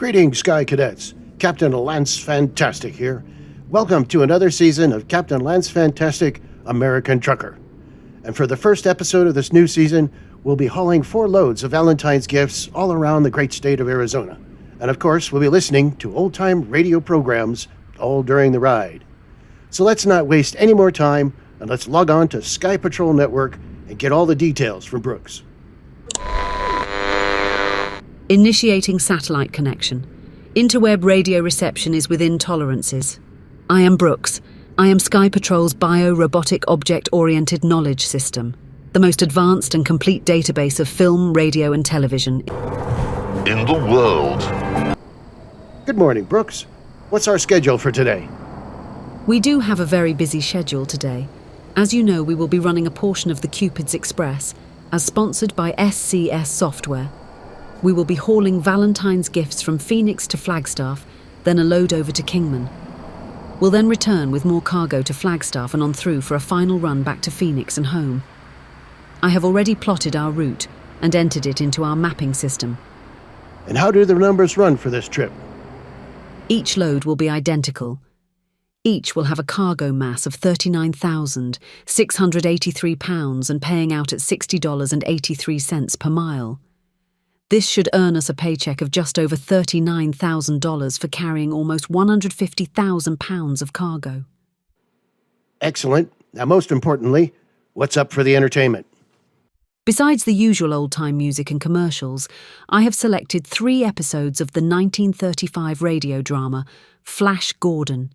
Greetings, Sky Cadets. Captain Lance Fantastic here. Welcome to another season of Captain Lance Fantastic, American Trucker. And for the first episode of this new season, we'll be hauling 4 loads of Valentines Gifts all around the great state of Arizona. And of course, we'll be listening to old-time radio programs all during the ride. So let's not waste any more time, and let's log on to Sky Patrol Network and get all the details from Brooks. Initiating satellite connection. Interweb radio reception is within tolerances. I am Brooks. I am Sky Patrol's Bio-Robotic Object-Oriented Knowledge System, the most advanced and complete database of film, radio, and television in the world. Good morning, Brooks. What's our schedule for today? We do have a very busy schedule today. As you know, we will be running a portion of the Cupid's Express, as sponsored by SCS Software. We will be hauling Valentine's Gifts from Phoenix to Flagstaff, then a load over to Kingman. We'll then return with more cargo to Flagstaff and on through for a final run back to Phoenix and home. I have already plotted our route and entered it into our mapping system. And how do the numbers run for this trip? Each load will be identical. Each will have a cargo mass of 39,683 pounds and paying out at $60.83 per mile. This should earn us a paycheck of just over $39,000 for carrying almost 150,000 pounds of cargo. Excellent. Now, most importantly, what's up for the entertainment? Besides the usual old-time music and commercials, I have selected 3 episodes of the 1935 radio drama Flash Gordon,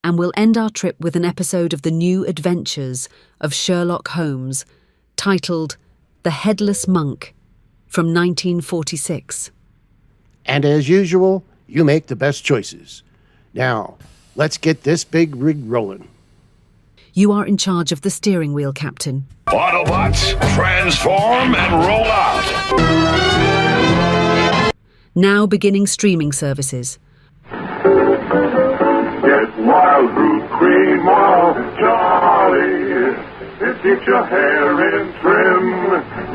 and we'll end our trip with an episode of the new adventures of Sherlock Holmes, titled The Headless Monk, from 1946. And as usual, you make the best choices. Now, let's get this big rig rolling. You are in charge of the steering wheel, Captain. Autobots, transform and roll out. Now beginning streaming services. Get Wildroot Cream Oil, Charlie. It keeps your hair in trim.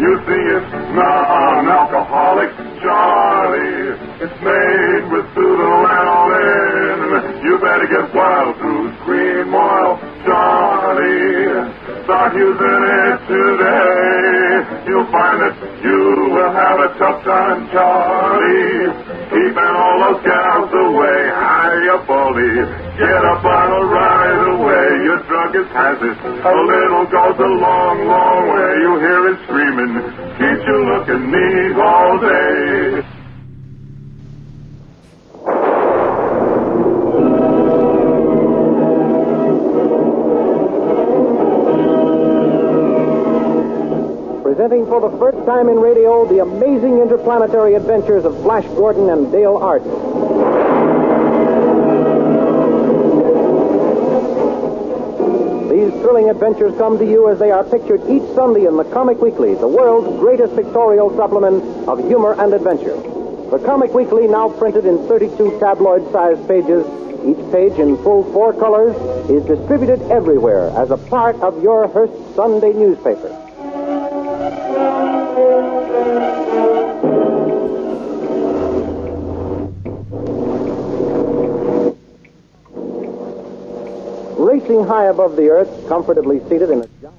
You see, it's non-alcoholic, Charlie. It's made with pseudolanolin. You better get Wildroot Cream Oil, Charlie. Start using it today. You'll find that you will have a tough time, Charlie. Keeping all those gals away. Hurry up, Baldy. Get a bottle right away. Your drug is hazard. A little goes a long, long way. You hear it screaming. Keeps you looking neat all day. Presenting for the first time in radio the amazing interplanetary adventures of Flash Gordon and Dale Arts. These thrilling adventures come to you as they are pictured each Sunday in the Comic Weekly, the world's greatest pictorial supplement of humor and adventure. The Comic Weekly, now printed in 32 tabloid-sized pages, each page in full 4 colors, is distributed everywhere as a part of your Hearst Sunday newspaper. Racing high above the earth, comfortably seated in a giant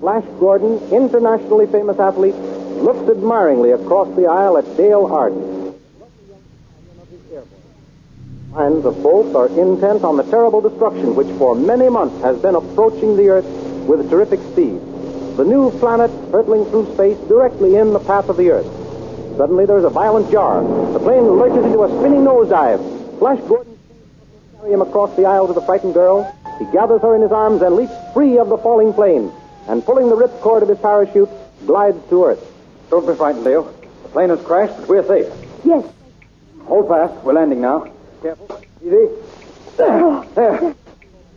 airliner, Flash Gordon, internationally famous athlete, looks admiringly across the aisle at Dale Arts. Minds of both are intent on the terrible destruction which for many months has been approaching the earth with terrific speed. The new planet hurtling through space directly in the path of the earth. Suddenly there's a violent jar. The plane lurches into a spinning nosedive. Flash Gordon carry him across the aisle to the frightened girl. He gathers her in his arms and leaps free of the falling plane, and pulling the ripcord of his parachute, glides to earth. Don't be frightened, Leo. The plane has crashed, but we're safe. Yes. Hold fast. We're landing now. Careful. Easy. There.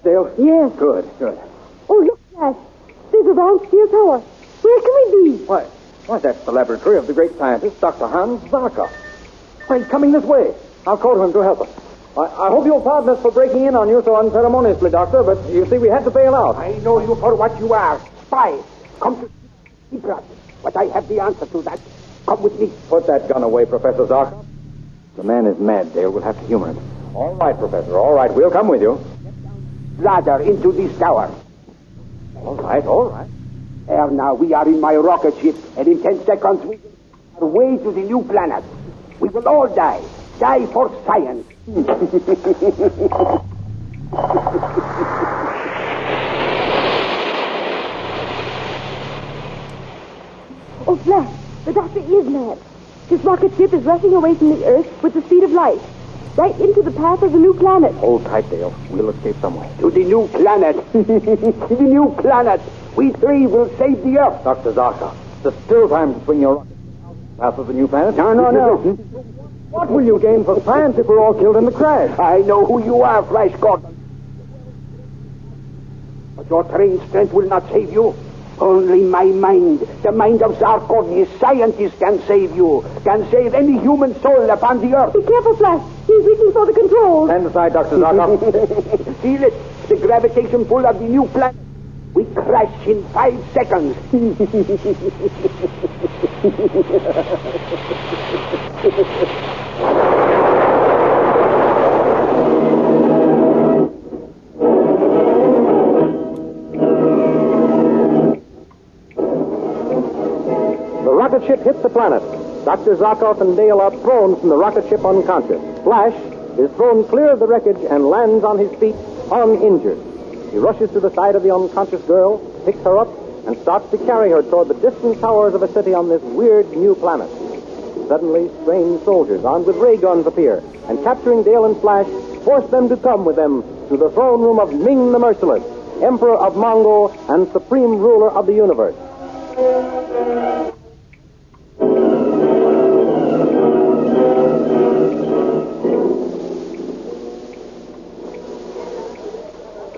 Dale? Yes. Good. Oh, look, Flash. There's a round steel tower. Where can we be? Why, that's the laboratory of the great scientist, Dr. Hans Zarkov. Why, he's coming this way. I'll call to him to help us. I hope you'll pardon us for breaking in on you so unceremoniously, Doctor, but you see, we had to bail out. I know you for what you are. Spy. Come to secret. But I have the answer to that. Come with me. Put that gun away, Professor Zarkov. The man is mad, Dale. We'll have to humor him. All right, Professor. All right. We'll come with you. Ladder into this tower. All right, all right. There now, we are in my rocket ship, and in 10 seconds we are way to the new planet. We will all die. Die for science. Oh, Flash, the doctor is mad. His rocket ship is rushing away from the Earth with the speed of light, right into the path of the new planet. Hold tight, Dale. We'll escape some way. To the new planet. To the new planet. We three will save the Earth. Dr. Zarka, there's still time to swing your rocket out of the new planet. No. What will you gain for science if we're all killed in the crash? I know who you are, Flash Gordon. But your trained strength will not save you. Only my mind, the mind of Zarkon, his scientist, can save you. Can save any human soul upon the Earth. Be careful, Flash. He's reaching for the controls. Stand aside, Dr. Zarka. Feel it, the gravitation pull of the new planet. We crash in 5 seconds. The rocket ship hits the planet. Dr. Zarkov and Dale are thrown from the rocket ship unconscious. Flash is thrown clear of the wreckage and lands on his feet uninjured. He rushes to the side of the unconscious girl, picks her up, and starts to carry her toward the distant towers of a city on this weird new planet. Suddenly, strange soldiers armed with ray guns appear, and capturing Dale and Flash, force them to come with them to the throne room of Ming the Merciless, Emperor of Mongo and Supreme Ruler of the Universe.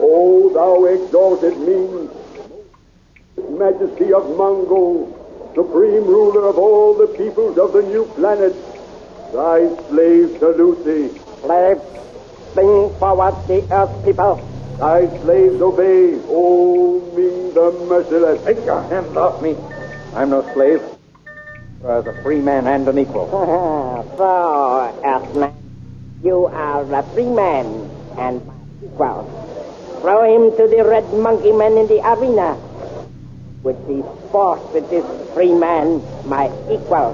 O thou exalted Ming, Majesty of Mongo, Supreme Ruler of all the peoples of the new planet, thy slaves salute thee. Slaves, bring forward the Earth people. Thy slaves obey, O Ming the Merciless. Take your hands off me. I'm no slave. As a free man and an equal. So, Earthman, you are a free man and equal. Throw him to the red monkey man in the arena. With the force with this free man, my equal.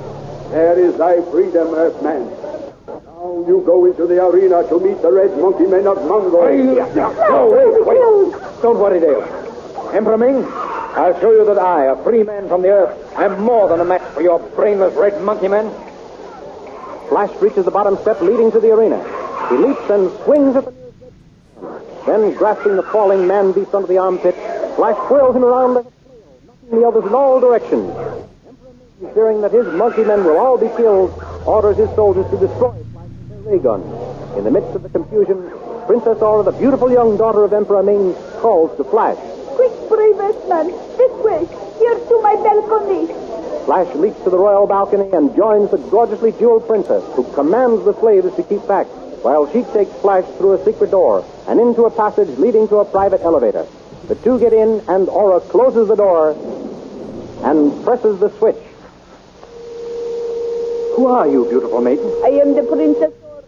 There is thy freedom, Earthman. Now you go into the arena to meet the red monkey men of Mongo. No, wait. Don't worry, Dale. Emperor Ming, I'll show you that I, a free man from the Earth, am more than a match for your brainless red monkey men. Flash reaches the bottom step leading to the arena. He leaps and swings at the nearest red. Then, grasping the falling man-beast under the armpit, Flash whirls him around like a flail, knocking the others in all directions. Emperor Ming, fearing that his monkey men will all be killed, orders his soldiers to destroy Flash with their ray guns. In the midst of the confusion, Princess Aura, the beautiful young daughter of Emperor Ming, calls to Flash. Quick, brave Earthman. This way. Here to my balcony. Flash leaps to the royal balcony and joins the gorgeously jeweled princess, who commands the slaves to keep back, while she takes Flash through a secret door and into a passage leading to a private elevator. The two get in, and Aura closes the door and presses the switch. Who are you, beautiful maiden? I am the Princess Aura,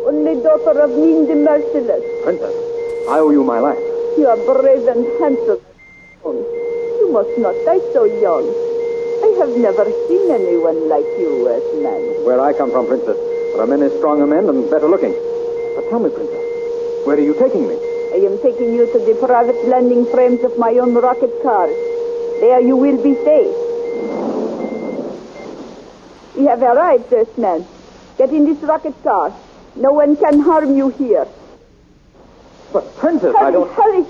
only daughter of Ming the Merciless. Princess, I owe you my life. You are brave and handsome. You must not die so young. I have never seen anyone like you, Earthman. Where I come from, Princess, there are many stronger men and better looking. But tell me, Princess, where are you taking me? I am taking you to the private landing frames of my own rocket car. There you will be safe. We have arrived, Earthman. Get in this rocket car. No one can harm you here. But, Princess, Hurry, I don't... hurry.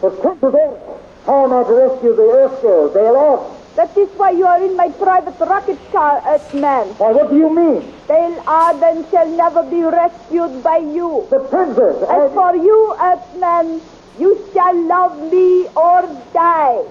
But, Princess, how am I to rescue the Earth girls? They are lost. That is why you are in my private rocket car, Earthman. Why, what do you mean? They'll Arden shall never be rescued by you. But, Princess, As for you, Earthman, you shall love me or die.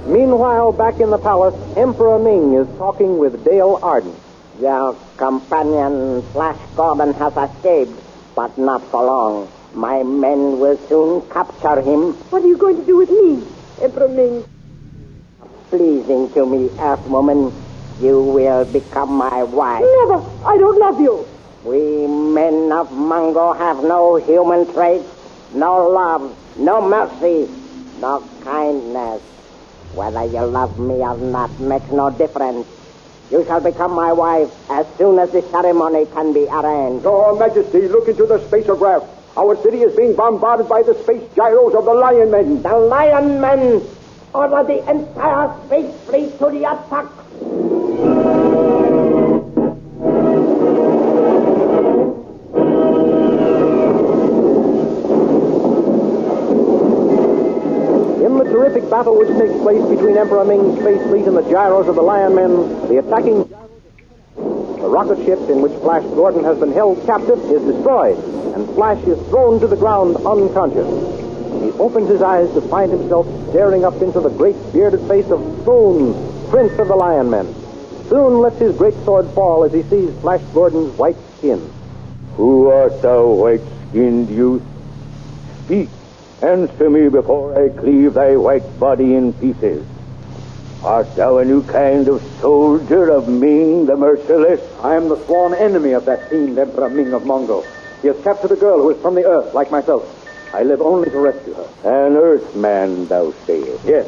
Meanwhile, back in the palace, Emperor Ming is talking with Dale Arden. Your companion, Flash Gordon, has escaped, but not for long. My men will soon capture him. What are you going to do with me, Emperor Ming? Pleasing to me, Earth Woman, you will become my wife. Never! I don't love you. We men of Mongo have no human traits, no love, no mercy, no kindness. Whether you love me or not makes no difference. You shall become my wife as soon as the ceremony can be arranged. Your Majesty, look into the spacergraph. Our city is being bombarded by the space gyros of the Lionmen. The Lionmen! Order the entire space fleet to the attack! In the terrific battle which takes place between Emperor Ming's space fleet and the gyros of the Lionmen, the attacking gyros... The rocket ship in which Flash Gordon has been held captive is destroyed, and Flash is thrown to the ground unconscious. He opens his eyes to find himself staring up into the great bearded face of Soon, Prince of the Lionmen. Soon lets his great sword fall as he sees Flash Gordon's white skin. Who art thou, white-skinned youth? Speak, answer me before I cleave thy white body in pieces. Art thou a new kind of soldier of Ming the Merciless? I am the sworn enemy of that fiend Emperor Ming of Mongo. He has captured a girl who is from the earth, like myself. I live only to rescue her. An Earthman, thou sayest? Yes.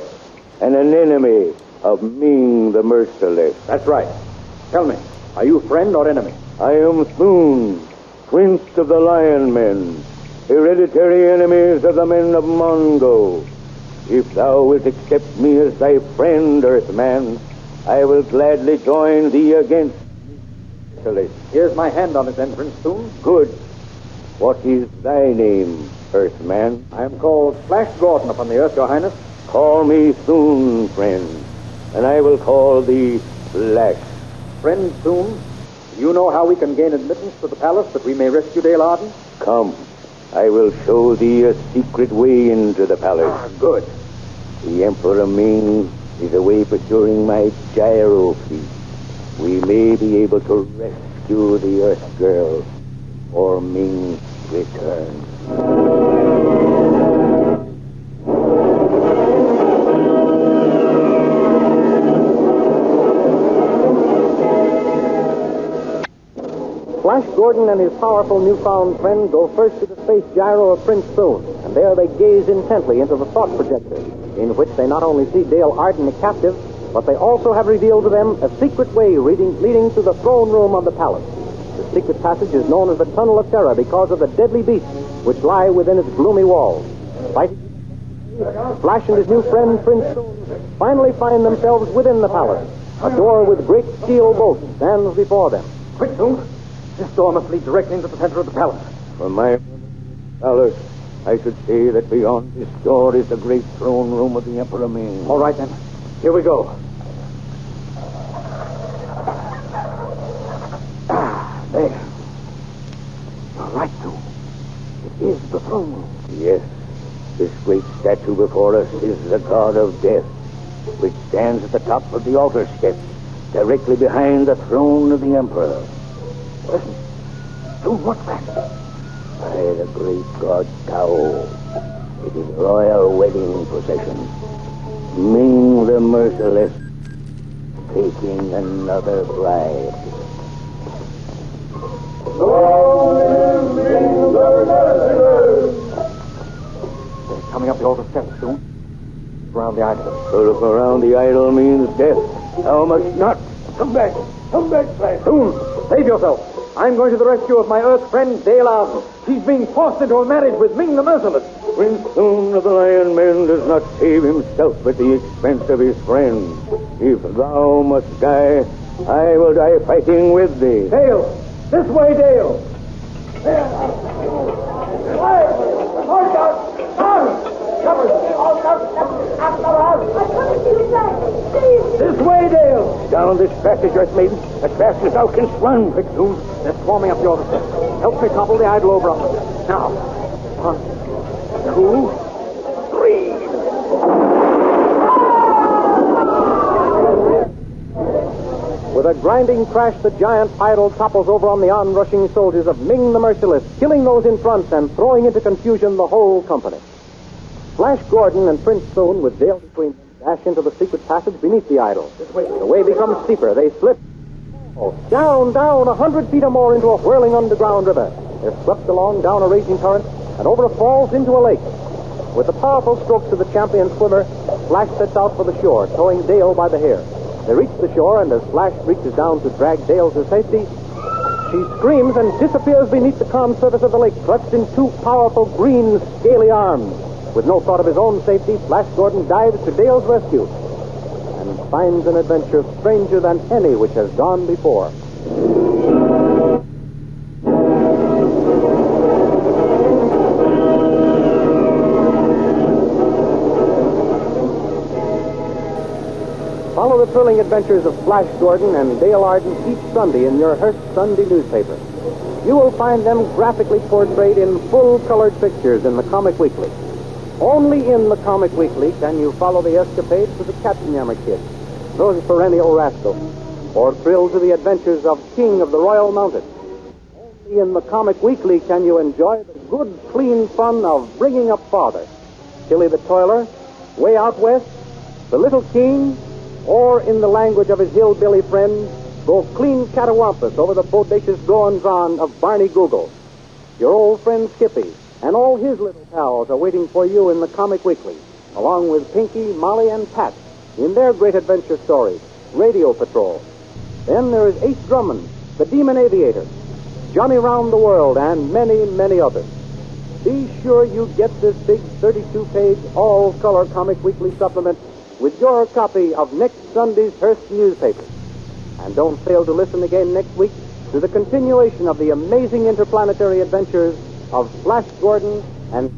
And an enemy of Ming the Merciless? That's right. Tell me, are you friend or enemy? I am Soon, Prince of the Lionmen, hereditary enemies of the men of Mongo. If thou wilt accept me as thy friend, Earthman, I will gladly join thee against Merciless. Here's my hand on it, then, Prince Soon. Good. What is thy name, Earthman? I am called Flash Gordon upon the earth, Your Highness. Call me Soon, friend, and I will call thee Flash. Friend Soon, do you know how we can gain admittance to the palace that we may rescue Dale Arden? Come, I will show thee a secret way into the palace. Good. The Emperor Ming is away pursuing my gyro fleet. We may be able to rescue the Earth Girl or Ming returns. Flash Gordon and his powerful newfound friend go first to the space gyro of Prince Soon, and there they gaze intently into the thought projector, in which they not only see Dale Arden a captive, but they also have revealed to them a secret way leading to the throne room of the palace. The secret passage is known as the Tunnel of Terror because of the deadly beasts which lie within its gloomy walls. Flash and his new friend, Prince Soon, finally find themselves within the palace. A door with great steel bolts stands before them. Quick, Soon. This door must lead directly into the center of the palace. From my palace, I should say that beyond this door is the great throne room of the Emperor Ming. All right, then. Here we go. There. You're right, Soon. It is the throne room. Yes. This great statue before us is the god of death, which stands at the top of the altar steps, directly behind the throne of the Emperor. Listen. Soon, what's that? By the great god Tao. It is royal wedding procession. Ming the Merciless taking another bride. They're coming up the altar steps, Soon. Around the idol. To look around the idol means death. Thou must not. Come back, Flash. Soon, save yourself. I'm going to the rescue of my Earth friend, Dale Arden. She's being forced into a marriage with Ming the Merciless. Prince Soon of the Lionmen does not save himself at the expense of his friend. If thou must die, I will die fighting with thee. Dale! This way, Dale! There! March out! Down! Cover! After us! I'm coming to you, Flash. Please. This way, Dale! Down this passage, Earth Maiden, as fast as thou canst run. Quick, Soon. They're swarming up the altar steps. Help me topple the idol over on them. Now. 1, 2, 3. With With a grinding crash, the giant idol topples over on the onrushing soldiers of Ming the Merciless, killing those in front and throwing into confusion the whole company. Flash Gordon and Prince Soon, with Dale between them, dash into the secret passage beneath the idol. The way becomes steeper. They slip down, 100 feet or more into a whirling underground river. They're swept along down a raging torrent and over falls into a lake. With the powerful strokes of the champion swimmer, Flash sets out for the shore, towing Dale by the hair. They reach the shore, and as Flash reaches down to drag Dale to safety, she screams and disappears beneath the calm surface of the lake, clutched in two powerful green, scaly arms. With no thought of his own safety, Flash Gordon dives to Dale's rescue and finds an adventure stranger than any which has gone before. Follow the thrilling adventures of Flash Gordon and Dale Arden each Sunday in your Hearst Sunday newspaper. You will find them graphically portrayed in full-colored pictures in the Comic Weekly. Only in the Comic Weekly can you follow the escapades of the Captain Yammer Kid, those perennial rascals, or thrill to the adventures of King of the Royal Mountain. Only in the Comic Weekly can you enjoy the good, clean fun of Bringing Up Father, Tilly the Toiler, Way Out West, The Little King, or in the language of his hillbilly friends, go clean catawampus over the bodacious goings-on of Barney Google. Your old friend Skippy and all his little pals are waiting for you in the Comic Weekly, along with Pinky, Molly, and Pat in their great adventure stories, Radio Patrol. Then there is Ace Drummond, the Demon Aviator, Johnny Round the World, and many, many others. Be sure you get this big 32-page all-color Comic Weekly supplement with your copy of next Sunday's Hearst newspaper. And don't fail to listen again next week to the continuation of the amazing interplanetary adventures of Flash Gordon and...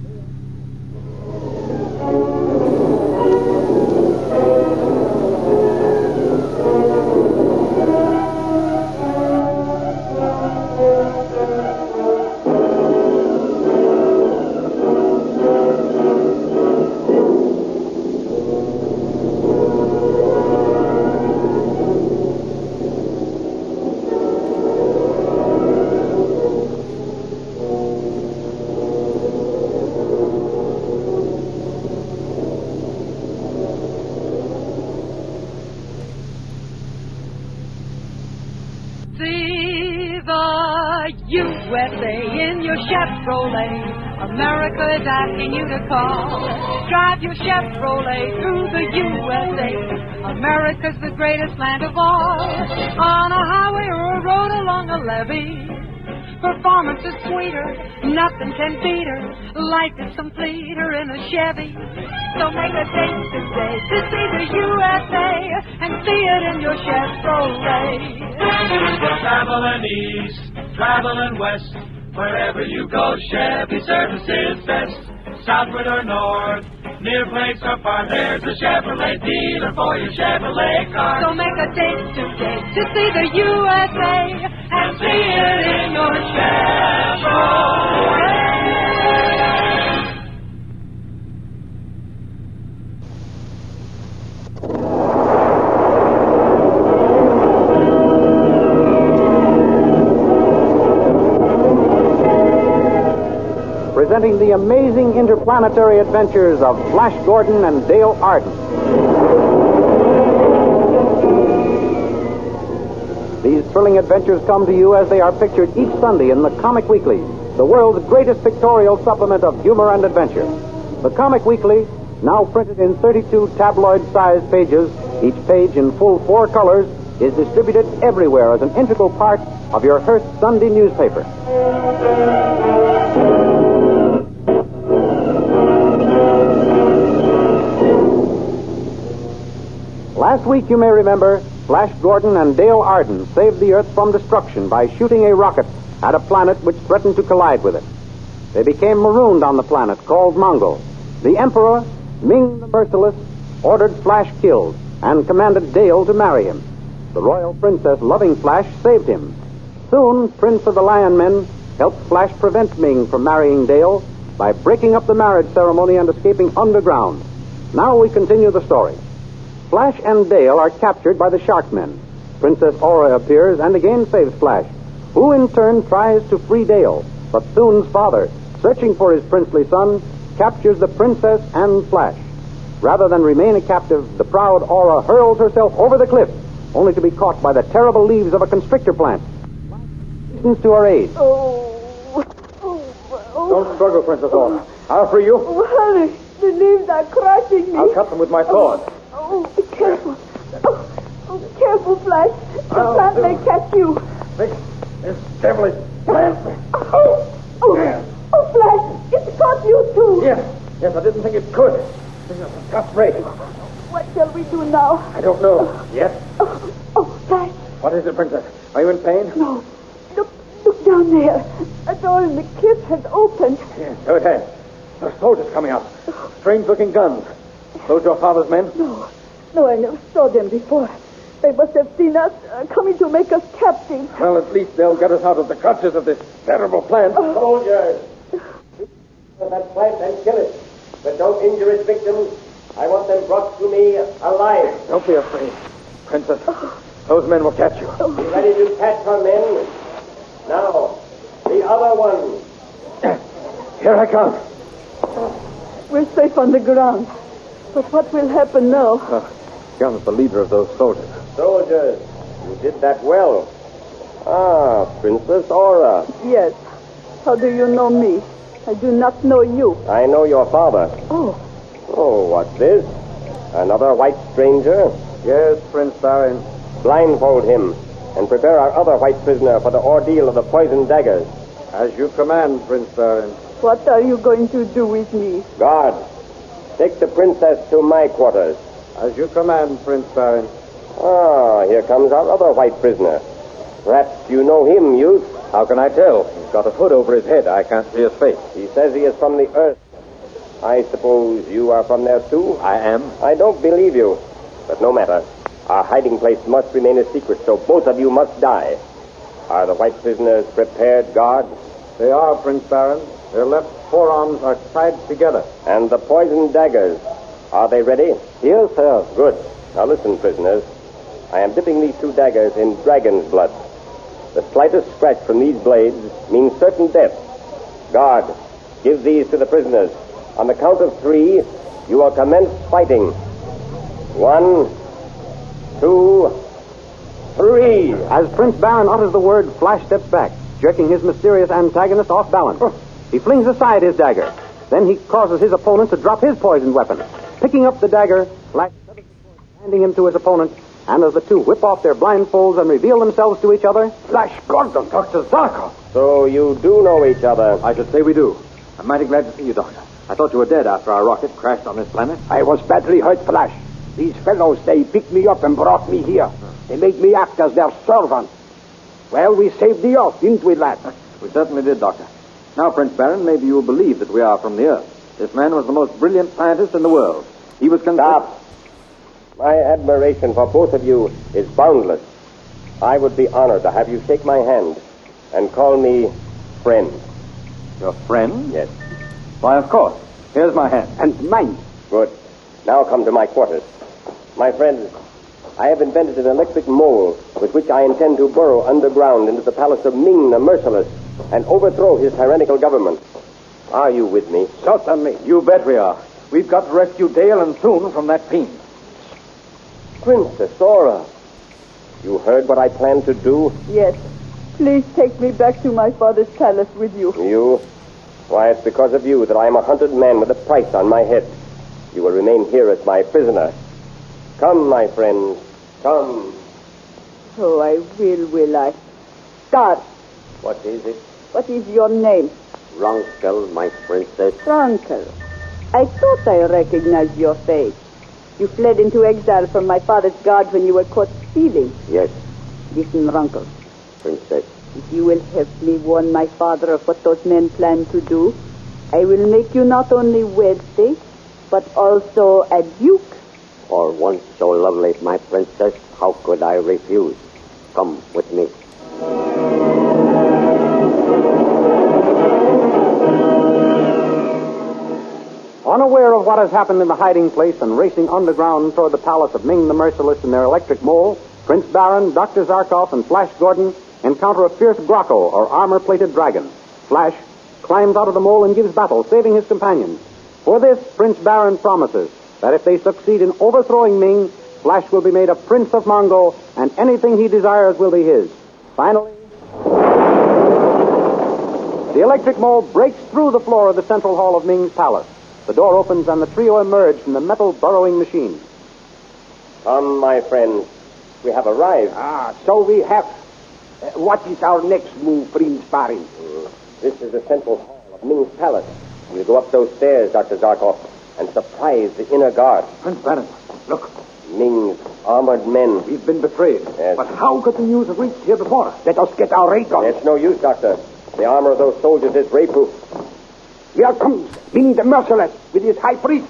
USA in your Chevrolet. America is asking you to call. Drive your Chevrolet through the USA. America's the greatest land of all. On a highway or a road along a levee, performance is sweeter, nothing can beat her. Life is completer in a Chevy. So make a date today to see the USA and see it in your Chevrolet. Traveling east, traveling west, wherever you go, Chevy service is best. Southward or north, near place or far, there's a Chevrolet dealer for your Chevrolet car. So make a date today to see the USA and see it in your Chevrolet. Presenting the amazing interplanetary adventures of Flash Gordon and Dale Arden. These thrilling adventures come to you as they are pictured each Sunday in the Comic Weekly, the world's greatest pictorial supplement of humor and adventure. The Comic Weekly, now printed in 32 tabloid-sized pages, each page in full 4 colors, is distributed everywhere as an integral part of your Hearst Sunday newspaper. Last week, you may remember, Flash Gordon and Dale Arden saved the Earth from destruction by shooting a rocket at a planet which threatened to collide with it. They became marooned on the planet called Mongo. The Emperor, Ming the Merciless, ordered Flash killed and commanded Dale to marry him. The royal princess, loving Flash, saved him. Soon, Prince of the Lionmen helped Flash prevent Ming from marrying Dale by breaking up the marriage ceremony and escaping underground. Now we continue the story. Flash and Dale are captured by the Sharkmen. Princess Aura appears and again saves Flash, who in turn tries to free Dale. But Thune's father, searching for his princely son, captures the princess and Flash. Rather than remain a captive, the proud Aura hurls herself over the cliff, only to be caught by the terrible leaves of a constrictor plant. Listens to her aid. Don't struggle, Princess Aura. I'll free you. Oh, hurry. The leaves are crushing me. I'll cut them with my sword. Be careful. Be careful, Flash. The plant may catch you. This devilish plant. Oh, Flash, it's caught you too. Yes, I didn't think it could. Got free. What shall we do now? I don't know. Yet. Flash. What is it, Princess? Are you in pain? No. Look down there. A door in the cliff has opened. Yes, so it has. There are soldiers coming out. Strange-looking guns. Those your father's men? No, I never saw them before. They must have seen us coming to make us captives. Well, at least they'll get us out of the clutches of this terrible plant. Soldiers, that plant and kill it. But don't injure its victims. I want them brought to me alive. Don't be afraid, Princess. Those men will catch you. Be ready to catch our men. Now, the other one. Here I come. We're safe on the ground. But what will happen now? Young's the leader of those soldiers. Soldiers, you did that well. Princess Aura. Yes. How do you know me? I do not know you. I know your father. Oh, what's this? Another white stranger? Yes, Prince Baron. Blindfold him and prepare our other white prisoner for the ordeal of the poisoned daggers. As you command, Prince Baron. What are you going to do with me? Guard, take the princess to my quarters. As you command, Prince Baron. Here comes our other white prisoner. Perhaps you know him, youth. How can I tell? He's got a hood over his head. I can't see his face. He says he is from the earth. I suppose you are from there, too? I am. I don't believe you. But no matter. Our hiding place must remain a secret, so both of you must die. Are the white prisoners prepared, guard? They are, Prince Baron. Their left forearms are tied together. And the poisoned daggers, are they ready? Yes, sir. Good. Now listen, prisoners. I am dipping these two daggers in dragon's blood. The slightest scratch from these blades means certain death. Guard, give these to the prisoners. On the count of 3, you will commence fighting. 1, 2, 3. As Prince Baron utters the word, Flash steps back, jerking his mysterious antagonist off balance. He flings aside his dagger. Then he causes his opponent to drop his poisoned weapon. Picking up the dagger, Flash handing him to his opponent, and as the two whip off their blindfolds and reveal themselves to each other, Flash Gordon, Dr. Zarko. So you do know each other? I should say we do. I'm mighty glad to see you, Doctor. I thought you were dead after our rocket crashed on this planet. I was badly hurt, Flash. These fellows, they picked me up and brought me here. They made me act as their servant. Well, we saved the Earth, didn't we, lad? We certainly did, Doctor. Now, Prince Baron, maybe you will believe that we are from the Earth. This man was the most brilliant scientist in the world. He was Stop. My admiration for both of you is boundless. I would be honored to have you shake my hand and call me friend. Your friend? Yes. Why, of course. Here's my hand. And mine. Good. Now come to my quarters. My friends, I have invented an electric mole with which I intend to burrow underground into the palace of Ming the Merciless and overthrow his tyrannical government. Are you with me? Certainly. You bet we are. We've got to rescue Dale and Thune from that fiend. Princess Aura, you heard what I planned to do? Yes. Please take me back to my father's palace with you. You? Why, it's because of you that I am a hunted man with a price on my head. You will remain here as my prisoner. Come, my friends, come. Oh, I will I? Start. What is it? What is your name? Ronkel, my princess. Ronkel. I thought I recognized your face. You fled into exile from my father's guard when you were caught stealing. Yes. Listen, Ronkel. Princess. If you will help me warn my father of what those men plan to do, I will make you not only wealthy, but also a duke. For one so lovely, my princess, how could I refuse? Come with me. Unaware of what has happened in the hiding place and racing underground toward the palace of Ming the Merciless in their electric mole, Prince Baron, Dr. Zarkov, and Flash Gordon encounter a fierce Grocco, or armor-plated dragon. Flash climbs out of the mole and gives battle, saving his companions. For this, Prince Baron promises that if they succeed in overthrowing Ming, Flash will be made a Prince of Mongo, and anything he desires will be his. Finally, the electric mole breaks through the floor of the central hall of Ming's palace. The door opens and the trio emerge from the metal burrowing machine. Come, my friends. We have arrived. So we have. What is our next move, Prince Baron? This is the central hall of Ming's palace. We'll go up those stairs, Dr. Zarkov, and surprise the inner guard. Prince Baron, look. Ming's armored men. We've been betrayed. Yes. But how could the news have reached here before us? Let us get our ray gun. It's no use, Doctor. The armor of those soldiers is ray-proof. Here comes Ming the Merciless with his high priest.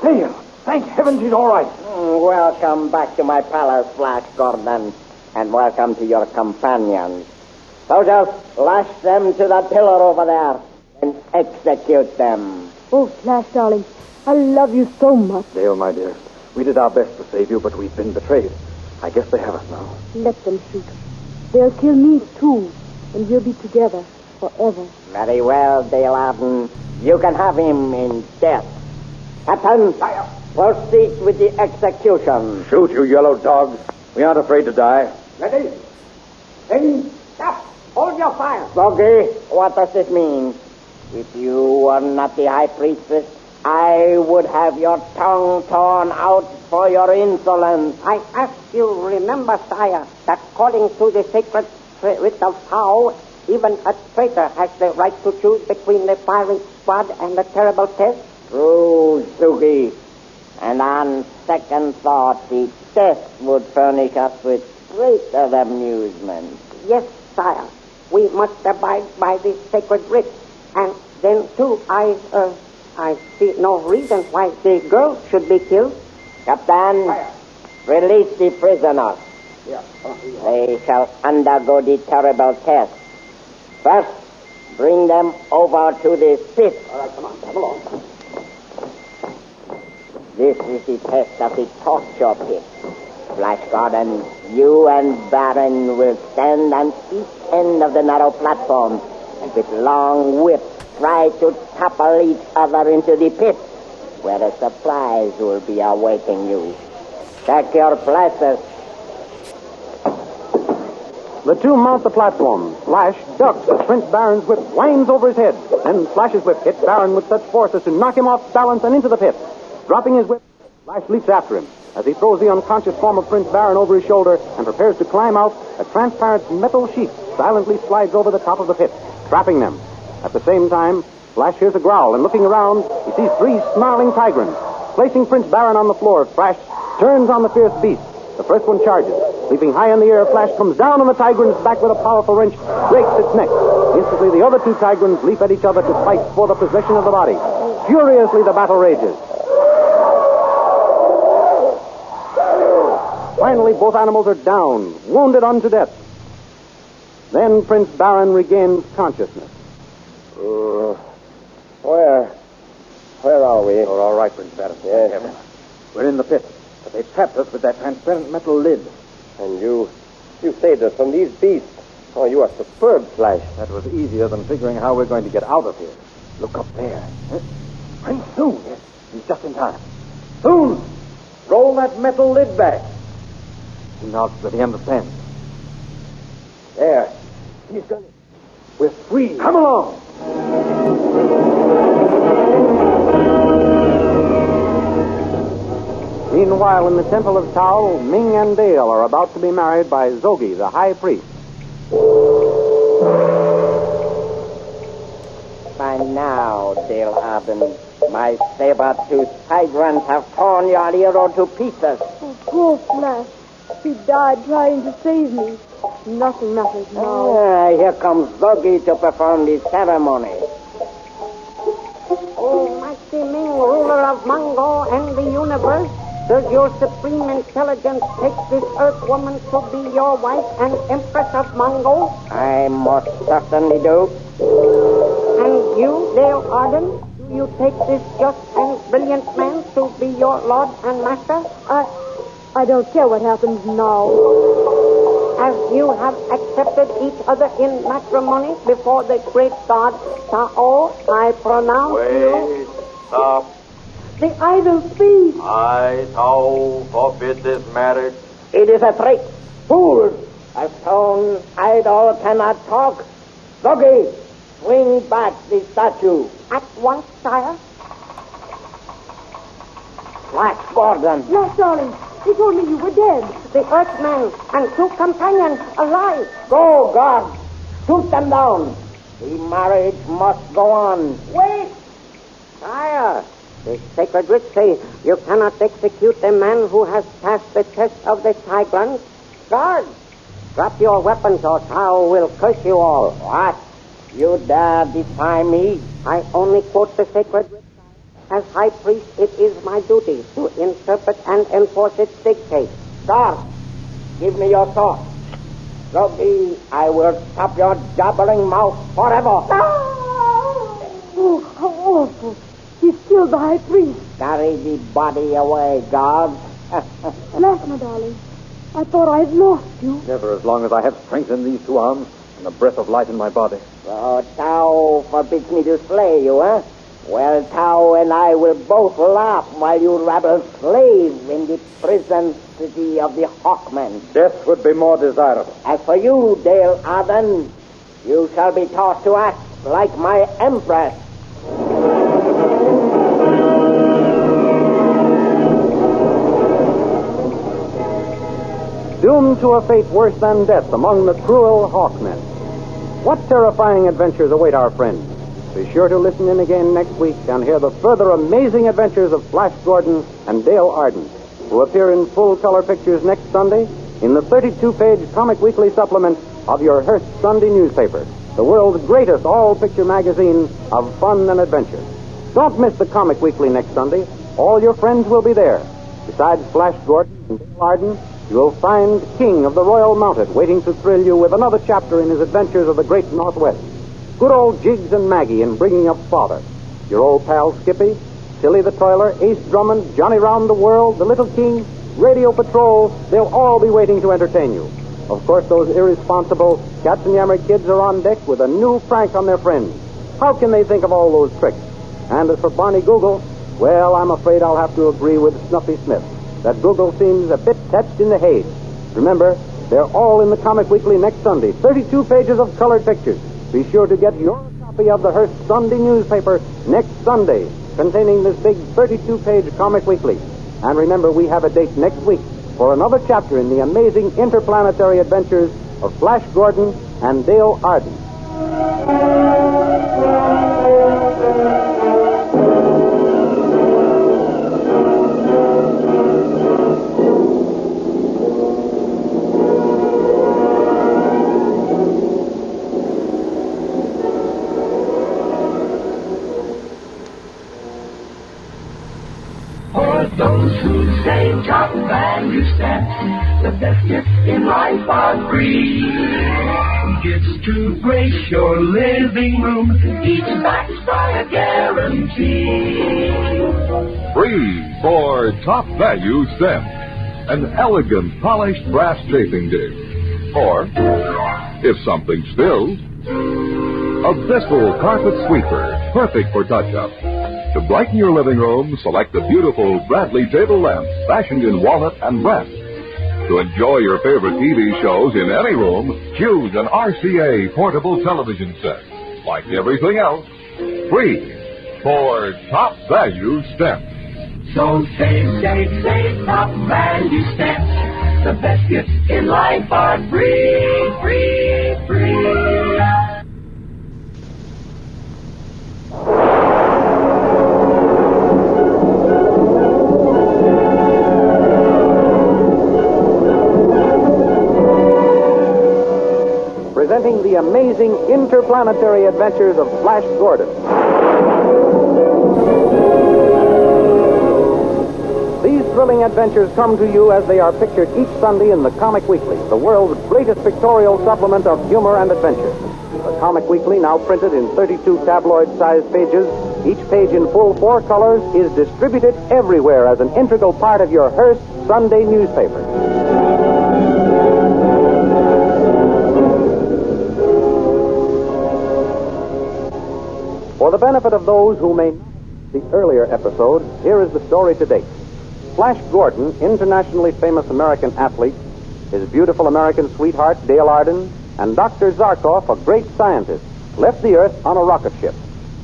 There. Thank heavens he's all right. Welcome back to my palace, Flash Gordon, and welcome to your companions. Soldiers, lash them to that pillar over there and execute them. Oh, Flash, darling, I love you so much. Dale, my dear, we did our best to save you, but we've been betrayed. I guess they have us now. Let them shoot. They'll kill me, too, and we'll be together forever. Very well, Dale Arden. You can have him in death. Captain, proceed with the execution. Shoot, you yellow dogs. We aren't afraid to die. Ready? Aim. Stop. Hold your fire. Bogey, what does this mean? If you were not the high priestess, I would have your tongue torn out for your insolence. I ask you, remember, sire, that according to the sacred writ of Tao, even a traitor has the right to choose between the firing squad and the terrible test. True, Sugi. And on second thought, the test would furnish us with greater amusement. Yes, sire. We must abide by the sacred writ. And then, too, I see no reason why the girl should be killed. Captain, release the prisoners. They shall undergo the terrible test. First, bring them over to the pit. All right, come on. Come along. This is the test of the torture pit. Flash Gordon, you and Baron will stand on each end of the narrow platform and with long whips try to topple each other into the pit, where the supplies will be awaiting you. Take your places. The two mount the platform. Flash ducks as Prince Baron's whip winds over his head. Then Flash's whip hits Baron with such force as to knock him off balance and into the pit. Dropping his whip, Flash leaps after him. As he throws the unconscious form of Prince Baron over his shoulder and prepares to climb out, a transparent metal sheet silently slides over the top of the pit, trapping them. At the same time, Flash hears a growl, and looking around, he sees three snarling tigrans. Placing Prince Baron on the floor, Flash turns on the fierce beast. The first one charges. Leaping high in the air, Flash comes down on the tigran's back with a powerful wrench, breaks its neck. Instantly, the other two tigrans leap at each other to fight for the possession of the body. Furiously, the battle rages. Finally, both animals are down, wounded unto death. Then Prince Baron regains consciousness. Where are we? You're all right, Prince Baron. Yes. We're in the pit, but they trapped us with that transparent metal lid. And you saved us from these beasts. Oh, you are superb, Flash. That was easier than figuring how we're going to get out of here. Look up there. Prince Soon. Yes, he's just in time. Soon! Roll that metal lid back. He nods that he understands. There. He's done it. We're free. Come along. Meanwhile, in the Temple of Tao, Ming and Dale are about to be married by Zogi, the high priest. By now, Dale Arden, my saber-toothed tigrants have torn your hero to pieces. Oh, poor Flash. He died trying to save me. Nothing matters now. Here comes Zogi to perform the ceremony. Oh, mighty Ming, ruler of Mongo and the universe, does your supreme intelligence take this earth woman to be your wife and empress of Mongo? I most certainly do. And you, Dale Arden, do you take this just and brilliant man to be your lord and master? I don't care what happens now. As you have accepted each other in matrimony before the great God, Tao, I pronounce you... Stop. The idol speaks. I, Tao, forbid this marriage. It is a trick. Fools! A stone idol cannot talk. Loki, swing back the statue. At once, sire. Flash Gordon. Flash, darling. They told me you were dead. The Earthman and 2 companions alive. Go, guard. Shoot them down. The marriage must go on. Wait! Sire, the sacred writ say you cannot execute a man who has passed the test of the Tigrans. Guard, drop your weapons or Tao will curse you all. What? You dare defy me? I only quote the sacred writ. As High Priest, it is my duty to interpret and enforce its dictates. Guard, give me your sword. Loki, I will stop your jabbering mouth forever. Oh, how awful. He's killed the High Priest. Carry the body away, guard. Flash, my darling. I thought I'd lost you. Never as long as I have strength in these 2 arms and a breath of light in my body. So Tao forbids me to slay you, eh? Well, Tao and I will both laugh while you rabble slave in the prison city of the Hawkmen. Death would be more desirable. As for you, Dale Arden, you shall be taught to act like my empress. Doomed to a fate worse than death among the cruel Hawkmen. What terrifying adventures await our friends? Be sure to listen in again next week and hear the further amazing adventures of Flash Gordon and Dale Arden, who appear in full-color pictures next Sunday in the 32-page Comic Weekly supplement of your Hearst Sunday newspaper, the world's greatest all-picture magazine of fun and adventure. Don't miss the Comic Weekly next Sunday. All your friends will be there. Besides Flash Gordon and Dale Arden, you will find King of the Royal Mounted waiting to thrill you with another chapter in his adventures of the great Northwest. Good old Jiggs and Maggie in Bringing Up Father. Your old pal Skippy, Tilly the Toiler, Ace Drummond, Johnny Round the World, the Little King, Radio Patrol, they'll all be waiting to entertain you. Of course, those irresponsible Captain Yammer kids are on deck with a new prank on their friends. How can they think of all those tricks? And as for Barney Google, well, I'm afraid I'll have to agree with Snuffy Smith that Google seems a bit touched in the haze. Remember, they're all in the Comic Weekly next Sunday, 32 pages of colored pictures. Be sure to get your copy of the Hearst Sunday newspaper next Sunday, containing this big 32-page Comic Weekly. And remember, we have a date next week for another chapter in the amazing interplanetary adventures of Flash Gordon and Dale Arden. Those who save top value stamps, the best gifts in life are free. Gifts to grace your living room, each backed by a guarantee. Free for top value stamps, an elegant polished brass chafing dish. Or, if something spills, a Bissell carpet sweeper, perfect for touch-up. To brighten your living room, select the beautiful Bradley table lamp fashioned in walnut and brass. To enjoy your favorite TV shows in any room, choose an RCA portable television set. Like everything else, free for top value stamps. So save top value stamps. The best gifts in life are free. Presenting the amazing interplanetary adventures of Flash Gordon. These thrilling adventures come to you as they are pictured each Sunday in the Comic Weekly, the world's greatest pictorial supplement of humor and adventure. The Comic Weekly, now printed in 32 tabloid-sized pages, Each page in full 4 colors is distributed everywhere as an integral part of your Hearst Sunday newspaper. For the benefit of those who may not see the earlier episode, here is the story to date. Flash Gordon, internationally famous American athlete, his beautiful American sweetheart, Dale Arden, and Dr. Zarkov, a great scientist, left the Earth on a rocket ship.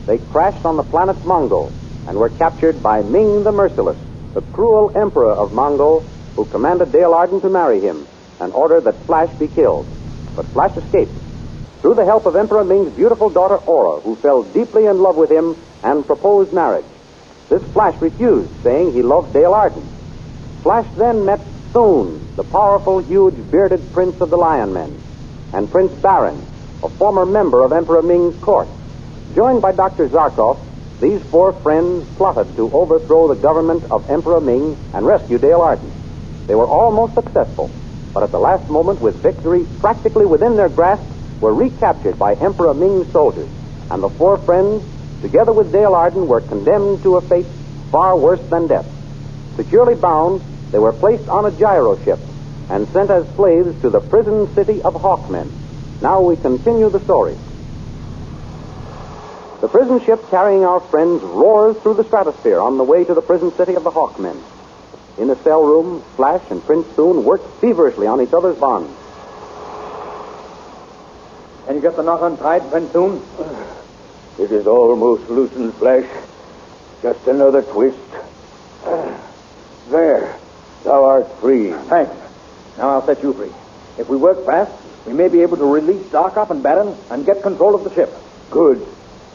They crashed on the planet Mongo and were captured by Ming the Merciless, the cruel emperor of Mongo, who commanded Dale Arden to marry him and ordered that Flash be killed. But Flash escaped through the help of Emperor Ming's beautiful daughter Aura, who fell deeply in love with him and proposed marriage. This Flash refused, saying he loved Dale Arden. Flash then met Thune, the powerful, huge, bearded prince of the Lionmen, and Prince Baron, a former member of Emperor Ming's court. Joined by Dr. Zarkov, these 4 friends plotted to overthrow the government of Emperor Ming and rescue Dale Arden. They were almost successful, but at the last moment, with victory practically within their grasp, were recaptured by Emperor Ming's soldiers, and the 4 friends, together with Dale Arden, were condemned to a fate far worse than death. Securely bound, they were placed on a gyro ship and sent as slaves to the prison city of Hawkmen. Now we continue the story. The prison ship carrying our friends roars through the stratosphere on the way to the prison city of the Hawkmen. In the cell room, Flash and Prince Thune work feverishly on each other's bonds. Can you get the knot untied, Prince Thune? It is almost loosened, Flash. Just another twist. There. Thou art free. Thanks. Now I'll set you free. If we work fast, we may be able to release Zarkov and Baron and get control of the ship. Good.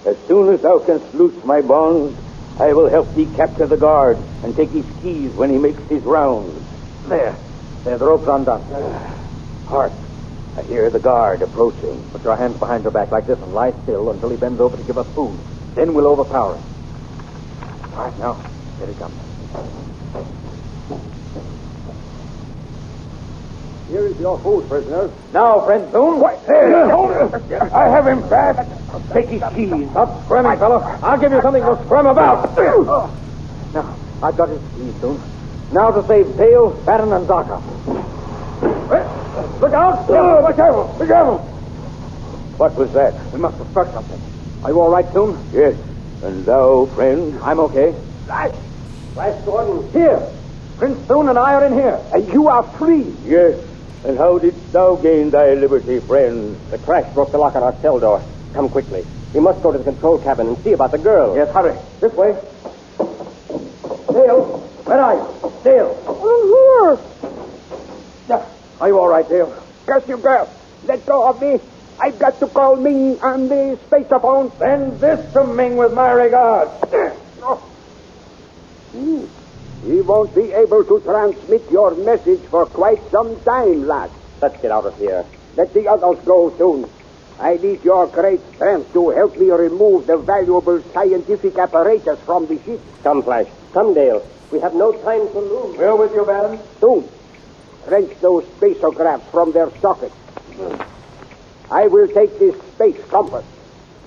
As soon as thou canst loose my bonds, I will help thee capture the guard and take his keys when he makes his rounds. There, the rope's undone. Hark. I hear the guard approaching. Put your hands behind your back like this and lie still until he bends over to give us food. Then we'll overpower him. All right, now, here he comes. Here is your food, prisoners. Now, friend Thune. I have him fast. Take his keys. Stop squirming, fellow. I'll give you something to squirm about. Now, I've got his keys, Thune. Now to save Dale, Baron, and Zarkov. Look out! Be careful! Be careful! What was that? We must have struck something. Are you all right, Thune? Yes. And thou, friend? I'm okay. Flash Gordon. Here. Prince Thune and I are in here. And you are free. Yes. And how didst thou gain thy liberty, friend? The crash broke the lock on our cell door. Come quickly. We must go to the control cabin and see about the girl. Yes, hurry. This way. Dale, where are you? Dale. I'm here. Yeah. Are you all right, Dale? Curse you, girl. Let go of me. I've got to call Ming on the space-phone. Send this to Ming with my regards. He won't be able to transmit your message for quite some time, lad. Let's get out of here. Let the others go soon. I need your great strength to help me remove the valuable scientific apparatus from the ship. Come, Flash. Come, Dale. We have no time to lose. We're with you, Baron. Soon. Wrench those spaceographs from their sockets. I will take this space compass.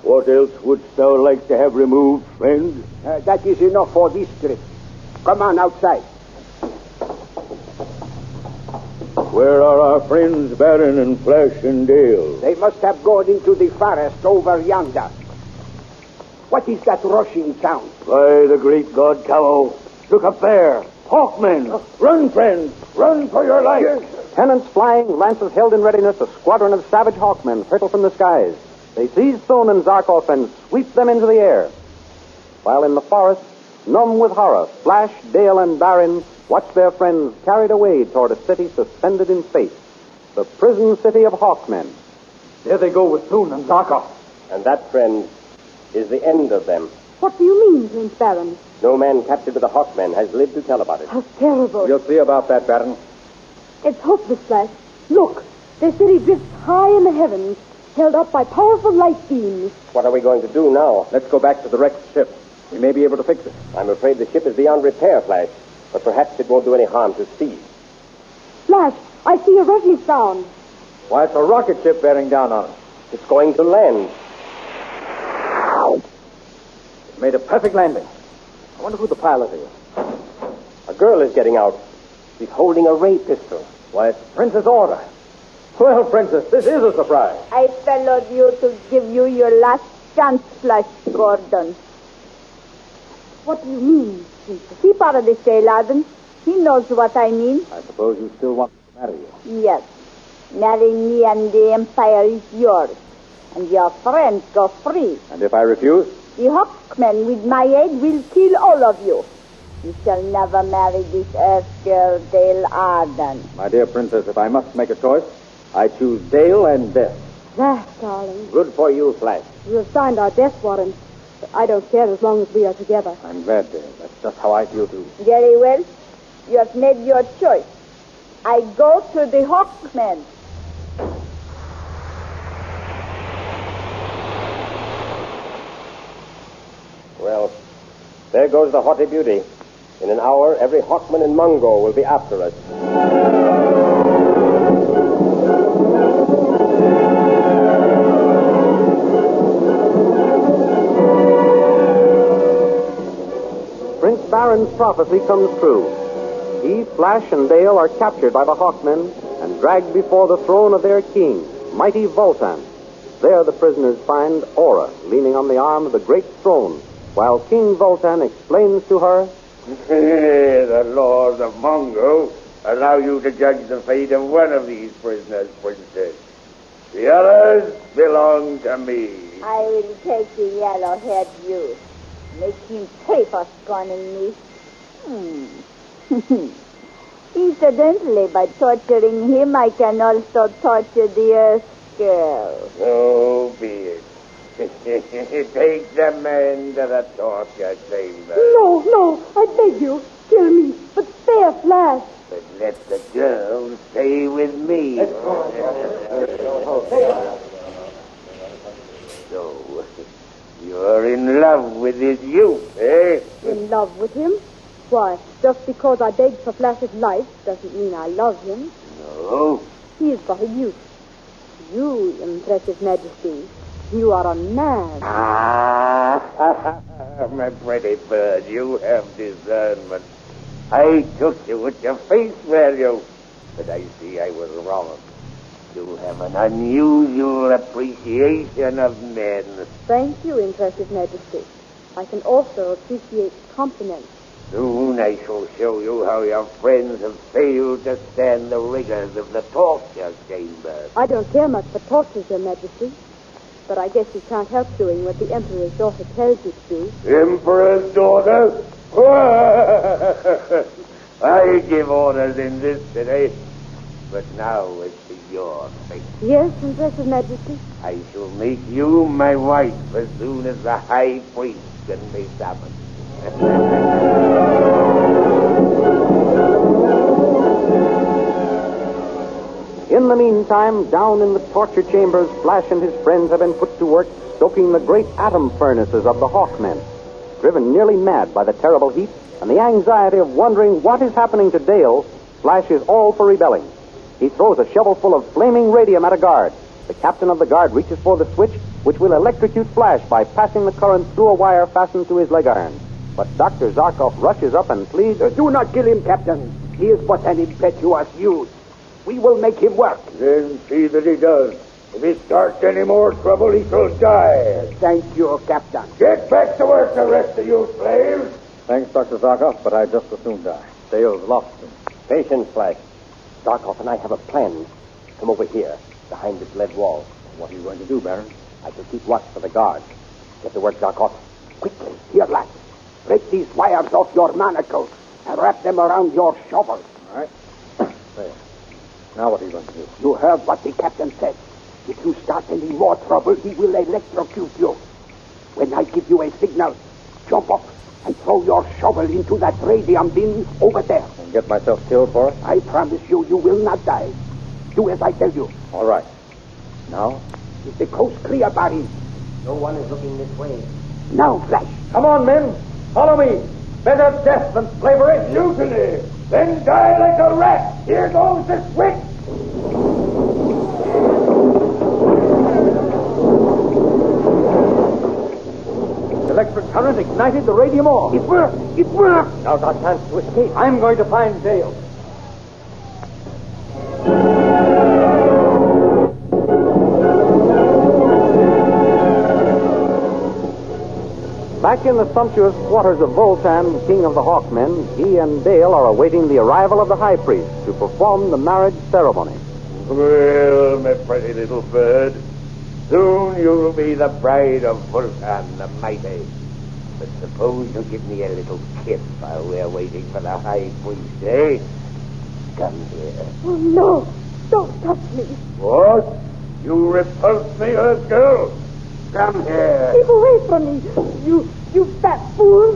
What else wouldst thou like to have removed, friend? That is enough for this trip. Come on outside. Where are our friends Baron and Flash and Dale? They must have gone into the forest over yonder. What is that rushing sound? By the great God, Callow. Look up there. Hawkmen. Run, friends. Run for your life. Yes. Pennants flying, lances held in readiness, a squadron of savage hawkmen hurtle from the skies. They seize Thune and Zarkov and sweep them into the air. While in the forest, numb with horror, Flash, Dale, and Baron watch their friends carried away toward a city suspended in space, the prison city of Hawkmen. There they go with Thune and Zarkov. And that, friend, is the end of them. What do you mean, Prince Baron? No man captured with the Hawkmen has lived to tell about it. How terrible. You'll see about that, Baron. It's hopeless, Flash. Look, their city drifts high in the heavens, held up by powerful light beams. What are we going to do now? Let's go back to the wrecked ship. We may be able to fix it. I'm afraid the ship is beyond repair, Flash. But perhaps it won't do any harm to see. Flash, I see a rescue sound. Why, it's a rocket ship bearing down on us. It's going to land. Made a perfect landing. I wonder who the pilot is. A girl is getting out. She's holding a ray pistol. Why, it's Princess Order. Well, Princess, this is a surprise. I followed you to give you your last chance, Flash Gordon. What do you mean, Princess? Keep out of this, Laden. He knows what I mean. I suppose you still want to marry you. Yes. Marry me and the empire is yours. And your friends go free. And if I refuse? The Hawkmen, with my aid, will kill all of you. You shall never marry this Earth girl, Dale Arden. My dear Princess, if I must make a choice, I choose Dale and death. That, darling. Good for you, Flash. You have signed our death warrant. But I don't care as long as we are together. I'm glad, Dale. That's just how I feel, too. Very well. You have made your choice. I go to the Hawkmen. Well, there goes the haughty beauty. In an hour, every Hawkman in Mongo will be after us. Prince Baron's prophecy comes true. He, Flash, and Dale are captured by the Hawkmen and dragged before the throne of their king, mighty Vultan. There the prisoners find Aura leaning on the arm of the great throne, while King Vultan explains to her, The laws of Mongo allow you to judge the fate of one of these prisoners, Princess. The others belong to me. I will take the yellow-haired youth. Make him pay for scorning me. Incidentally, by torturing him, I can also torture the Earth girl. So be it. Take the man to the torture chamber. No, I beg you. Kill me, but spare Flash. But let the girl stay with me. So, you're in love with this youth, eh? In love with him? Why, just because I begged for Flash's life doesn't mean I love him. No. He is but a youth. You, impressive Majesty, you are a man. My pretty bird, you have discernment. I took you at your face value, but I see I was wrong. You have an unusual appreciation of men. Thank you, impressive Majesty. I can also appreciate compliments. Soon I shall show you how your friends have failed to stand the rigors of the torture chamber. I don't care much for tortures, Your Majesty. But I guess you can't help doing what the Emperor's daughter tells you to do. Emperor's daughter? I give orders in this city, but now it's to your fate. Yes, impressive Majesty. I shall make you my wife as soon as the High Priest can be summoned. In the meantime, down in the torture chambers, Flash and his friends have been put to work stoking the great atom furnaces of the Hawkmen. Driven nearly mad by the terrible heat and the anxiety of wondering what is happening to Dale, Flash is all for rebelling. He throws a shovelful of flaming radium at a guard. The captain of the guard reaches for the switch, which will electrocute Flash by passing the current through a wire fastened to his leg iron. But Dr. Zarkov rushes up and pleads, Do not kill him, Captain. He is but an impetuous youth. We will make him work. Then see that he does. If he starts any more trouble, he shall die. Thank you, Captain. Get back to work, the rest of you slaves. Thanks, Dr. Zarkov, but I'd just as soon die. Dale's lost him. Patience, Flash. Zarkov and I have a plan. Come over here, behind this lead wall. What are you going to do, Baron? I shall keep watch for the guards. Get to work, Zarkov. Quickly, here, lad. Break these wires off your manacles and wrap them around your shovel. All right. There. Now what are you going to do? You heard what the captain said. If you start any more trouble, he will electrocute you. When I give you a signal, jump up and throw your shovel into that radium bin over there. And get myself killed for it? I promise you, you will not die. Do as I tell you. All right. Now? Is the coast clear, Barry? No one is looking this way. Now, Flash. Come on, men. Follow me. Better death than slavery. Mutiny. Then die like a rat. Here goes the switch. electric current ignited the radium ore. It worked! It worked! Now's our chance to escape. I'm going to find Dale. Back in the sumptuous quarters of Voltan, king of the Hawkmen, he and Dale are awaiting the arrival of the high priest to perform the marriage ceremony. Well, my pretty little bird, soon you'll be the bride of Voltan the Mighty. But suppose you give me a little kiss while we're waiting for the high priest, eh? Come here. Oh, no. Don't touch me. What? You repulse me, Earth girl? Come here. Keep away from me, you fat fool.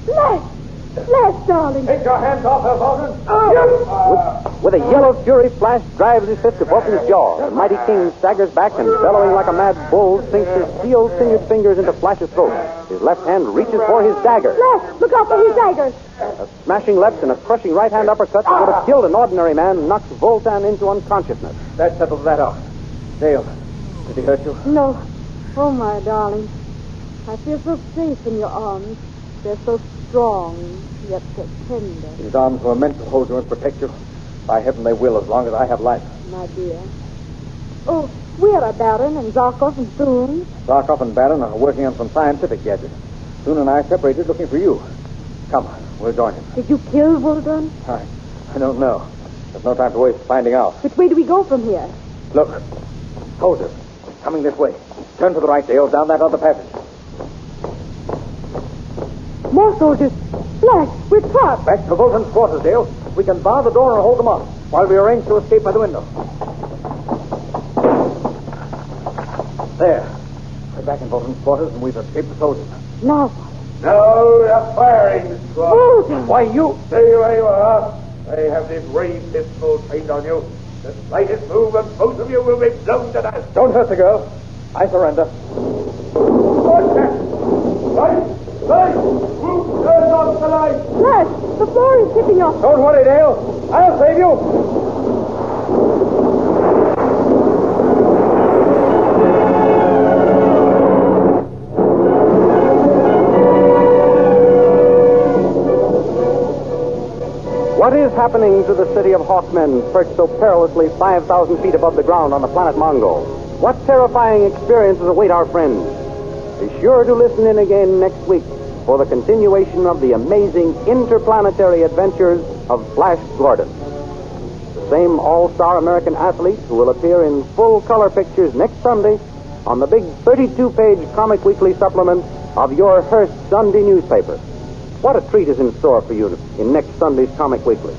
Flash, darling. Take your hands off her, Bolton. With a yell of fury, Flash drives his fist to Bolton's jaw. The mighty king staggers back and, bellowing like a mad bull, sinks his steel-sinered fingers into Flash's throat. His left hand reaches for his dagger. Flash, look out for his dagger. A smashing left and a crushing right-hand uppercut that would have killed an ordinary man knocks Voltan into unconsciousness. That settles that out. Dale, did he hurt you? No. Oh, my darling. I feel so safe in your arms. They're so strong, yet so tender. His arms were meant to hold you and protect you. By heaven, they will, as long as I have life. My dear. Oh, where are Baron and Zarkov and Thune? Zarkov and Baron are working on some scientific gadgets. Thune and I separated looking for you. Come, we'll join him. Did you kill Voltan? I don't know. There's no time to waste finding out. Which way do we go from here? Look, soldiers, coming this way. Turn to the right, Dale, down that other passage. More soldiers. Flash, we're trapped. Back to Voltan's quarters, Dale. We can bar the door and hold them off while we arrange to escape by the window. There. We're back in Voltan's quarters and we've escaped the soldiers. Now. No, the firing squad. Voltan! Why, you... Stay where you are. I have this ray pistol trained on you. The slightest move and both of you will be blown to dust. Don't hurt the girl. I surrender. What's that? Right! Who turns off the light? Flash, the floor is tipping off. Don't worry, Dale. I'll save you. What is happening to the city of Hawkmen, perched so perilously 5,000 feet above the ground on the planet Mongo? What terrifying experiences await our friends? Be sure to listen in again next week for the continuation of the amazing interplanetary adventures of Flash Gordon. The same all-star American athlete who will appear in full-color pictures next Sunday on the big 32-page Comic Weekly supplement of your Hearst Sunday newspaper. What a treat is in store for you in next Sunday's Comic Weekly.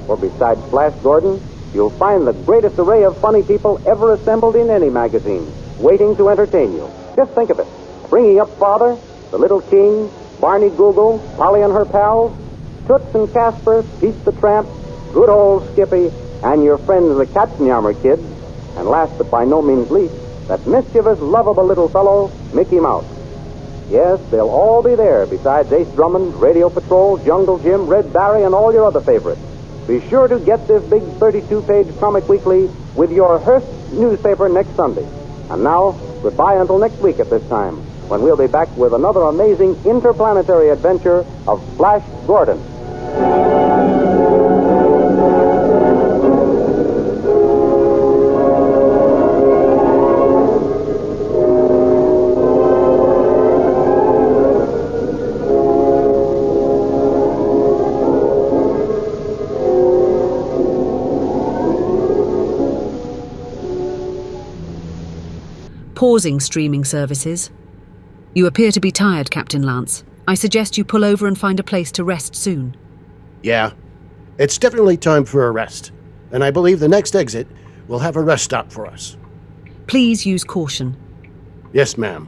For besides Flash Gordon, you'll find the greatest array of funny people ever assembled in any magazine, waiting to entertain you. Just think of it. Bringing Up Father, The Little King, Barney Google, Polly and her pals, Toots and Casper, Pete the Tramp, good old Skippy, and your friends the Katzenjammer Kids, and last but by no means least, that mischievous, lovable little fellow, Mickey Mouse. Yes, they'll all be there, besides Ace Drummond, Radio Patrol, Jungle Jim, Red Barry, and all your other favorites. Be sure to get this big 32-page Comic Weekly with your Hearst newspaper next Sunday. And now, goodbye until next week at this time, when we'll be back with another amazing interplanetary adventure of Flash Gordon. Pausing streaming services. You appear to be tired, Captain Lance. I suggest you pull over and find a place to rest soon. Yeah, it's definitely time for a rest, and I believe the next exit will have a rest stop for us. Please use caution. Yes, ma'am.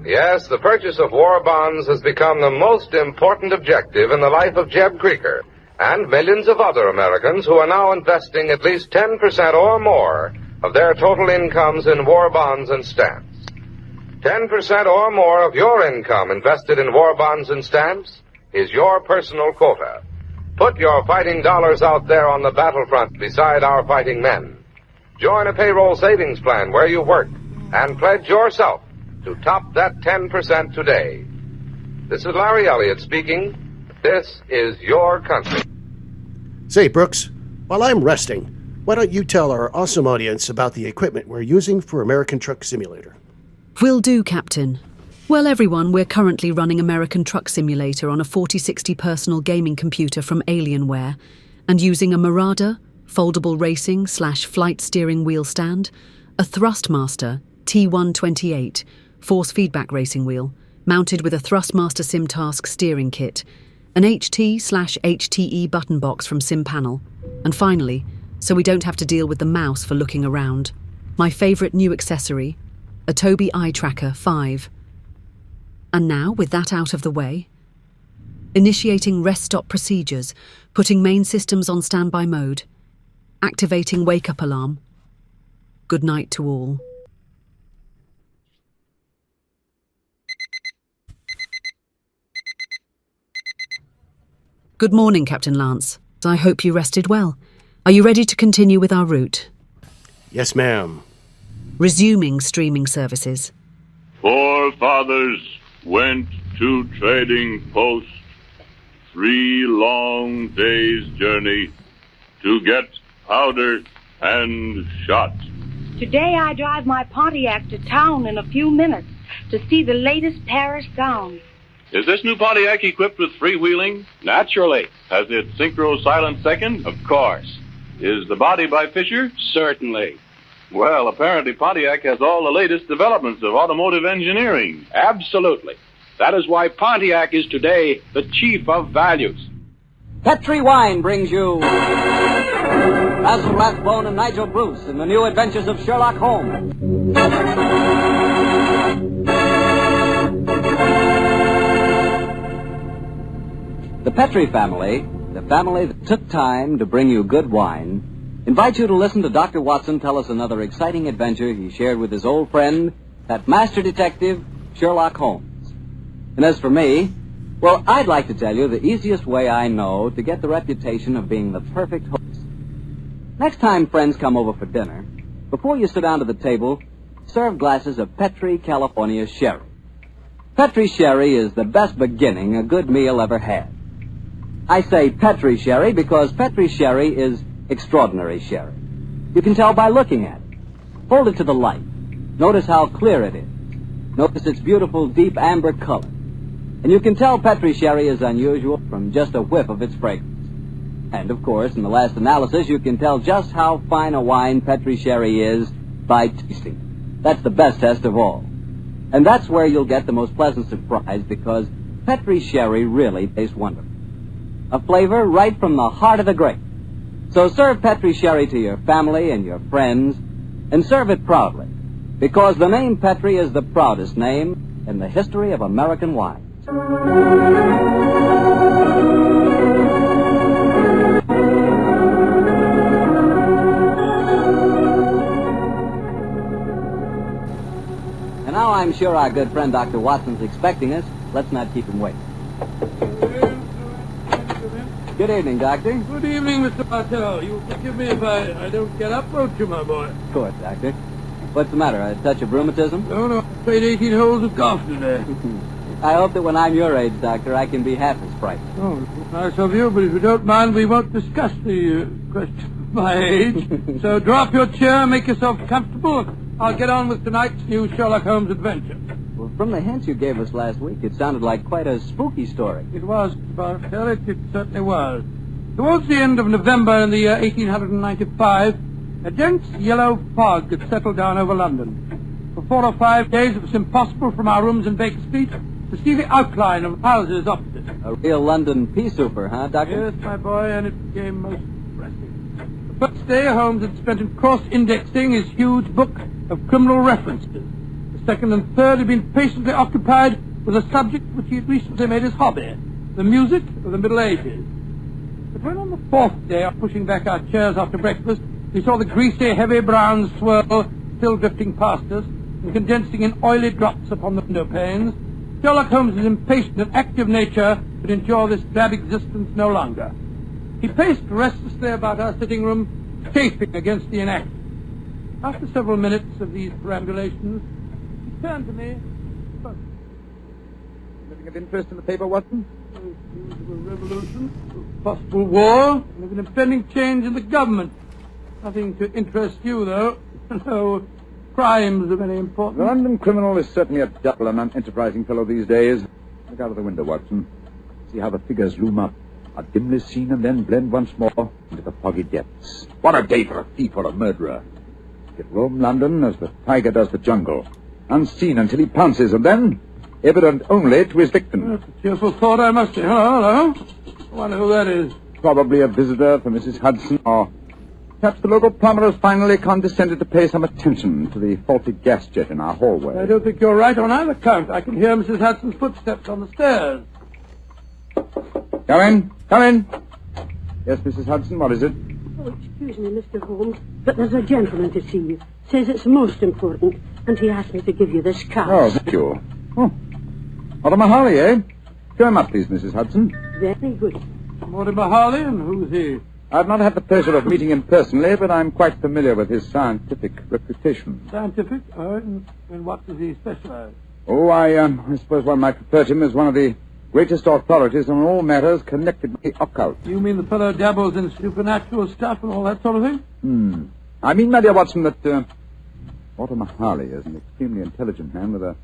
Yes, the purchase of war bonds has become the most important objective in the life of Jeb Creaker and millions of other Americans who are now investing at least 10% or more of their total incomes in war bonds and stamps. 10% or more of your income invested in war bonds and stamps is your personal quota. Put your fighting dollars out there on the battlefront beside our fighting men. Join a payroll savings plan where you work and pledge yourself to top that 10% today. This is Larry Elliott speaking. This is your country. Say, Brooks, while I'm resting, why don't you tell our awesome audience about the equipment we're using for American Truck Simulator? Will do, Captain. Well, everyone, we're currently running American Truck Simulator on a 4060 personal gaming computer from Alienware and using a Marauder, foldable racing/flight steering wheel stand, a Thrustmaster T128 force feedback racing wheel mounted with a Thrustmaster SimTask steering kit, an HT/HTE button box from SimPanel, and finally, so we don't have to deal with the mouse for looking around, my favourite new accessory, a Tobii Eye Tracker 5. And now, with that out of the way, initiating rest stop procedures, putting main systems on standby mode, activating wake-up alarm. Good night to all. Good morning, Captain Lance. I hope you rested well. Are you ready to continue with our route? Yes, ma'am. Resuming streaming services. Forefathers went to trading post, 3 long days' journey to get powder and shot. Today I drive my Pontiac to town in a few minutes to see the latest Paris gown. Is this new Pontiac equipped with freewheeling? Naturally. Has it synchro silent second? Of course. Is the body by Fisher? Certainly. Well, apparently Pontiac has all the latest developments of automotive engineering. Absolutely. That is why Pontiac is today the chief of values. Petri Wine brings you Basil Rathbone and Nigel Bruce in the new adventures of Sherlock Holmes. The Petri family, the family that took time to bring you good wine, invites you to listen to Dr. Watson tell us another exciting adventure he shared with his old friend, that master detective, Sherlock Holmes. And as for me, well, I'd like to tell you the easiest way I know to get the reputation of being the perfect host. Next time friends come over for dinner, before you sit down to the table, serve glasses of Petri California Sherry. Petri Sherry is the best beginning a good meal ever had. I say Petri Sherry because Petri Sherry is extraordinary sherry. You can tell by looking at it. Hold it to the light. Notice how clear it is. Notice its beautiful deep amber color. And you can tell Petri Sherry is unusual from just a whiff of its fragrance. And, of course, in the last analysis, you can tell just how fine a wine Petri Sherry is by tasting. That's the best test of all. And that's where you'll get the most pleasant surprise, because Petri Sherry really tastes wonderful. A flavor right from the heart of the grape. So serve Petri Sherry to your family and your friends, and serve it proudly, because the name Petri is the proudest name in the history of American wine. And now I'm sure our good friend Dr. Watson's expecting us. Let's not keep him waiting. Good evening, Doctor. Good evening, Mr. Martello. You'll forgive me if I don't get up, won't you, my boy? Of course, Doctor. What's the matter, a touch of rheumatism? No, I played 18 holes of golf today. I hope that when I'm your age, Doctor, I can be half as frightened. Oh, nice of you, but if you don't mind, we won't discuss the question of my age. So draw up your chair, make yourself comfortable. I'll get on with tonight's new Sherlock Holmes adventure. Well, from the hints you gave us last week, it sounded like quite a spooky story. It was, Martello, it certainly was. Towards the end of November in the year 1895, a dense yellow fog had settled down over London. For 4 or 5 days, it was impossible from our rooms in Baker Street to see the outline of houses opposite. A real London pea souper, huh, Doctor? Yes, my boy, and it became most depressing. The first day, Holmes had spent in cross-indexing his huge book of criminal references. The second and third had been patiently occupied with a subject which he had recently made his hobby, the music of the Middle Ages. But when on the fourth day, pushing back our chairs after breakfast, we saw the greasy, heavy brown swirl still drifting past us and condensing in oily drops upon the window panes, Sherlock Holmes' impatient and active nature could endure this drab existence no longer. He paced restlessly about our sitting room, chafing against the inaction. After several minutes of these perambulations, he turn to me. Anything of interest in the paper, Watson? A revolution, a possible war, and an impending change in the government. Nothing to interest you, though. No crimes of any importance. The London criminal is certainly a dull and unenterprising fellow these days. Look out of the window, Watson. See how the figures loom up, are dimly seen and then blend once more into the foggy depths. What a day for a thief or a murderer. It roam London as the tiger does the jungle, unseen until he pounces, and then evident only to his victim. That's a cheerful thought, I must say. Hello. I wonder who that is. Probably a visitor for Mrs. Hudson, or perhaps the local plumber has finally condescended to pay some attention to the faulty gas jet in our hallway. I don't think you're right on either count. I can hear Mrs. Hudson's footsteps on the stairs. Come in. Come in. Yes, Mrs. Hudson, what is it? Oh, excuse me, Mr. Holmes, but there's a gentleman to see you. Says it's most important, and he asked me to give you this card. Oh, thank you. Oh, Mortimer Harley, eh? Show him up, please, Mrs. Hudson. Very good. Mortimer Harley, and who's he? I've not had the pleasure of meeting him personally, but I'm quite familiar with his scientific reputation. Scientific? In what does he specialize? Oh, I suppose one might refer to him as one of the greatest authorities on all matters connected with the occult. You mean the fellow dabbles in supernatural stuff and all that sort of thing? I mean, my dear Watson, that Mortimer Harley is an extremely intelligent man with a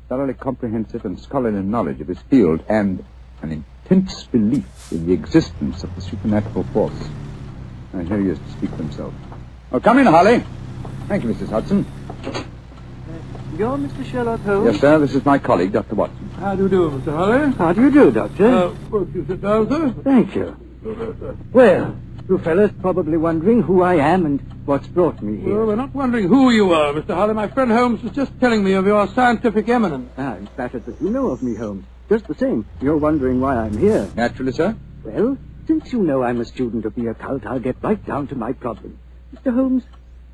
thoroughly comprehensive and scholarly knowledge of his field and an intense belief in the existence of the supernatural force. Here he is to speak for himself. Oh, come in, Harley. Thank you, Mrs. Hudson. You're Mr. Sherlock Holmes? Yes, sir. This is my colleague, Dr. Watson. How do you do, Mr. Harley? How do you do, Doctor? Won't you sit down, sir? Thank you. Well, you fellas probably wondering who I am and what's brought me here. Well, we're not wondering who you are, Mr. Harley. My friend Holmes was just telling me of your scientific eminence. I'm flattered that you know of me, Holmes. Just the same, you're wondering why I'm here. Naturally, sir. Well, since you know I'm a student of the occult, I'll get right down to my problem. Mr. Holmes,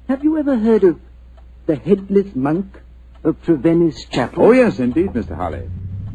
have you ever heard of the Headless Monk of Trevennis Chapel? Oh, yes, indeed, Mr. Harley.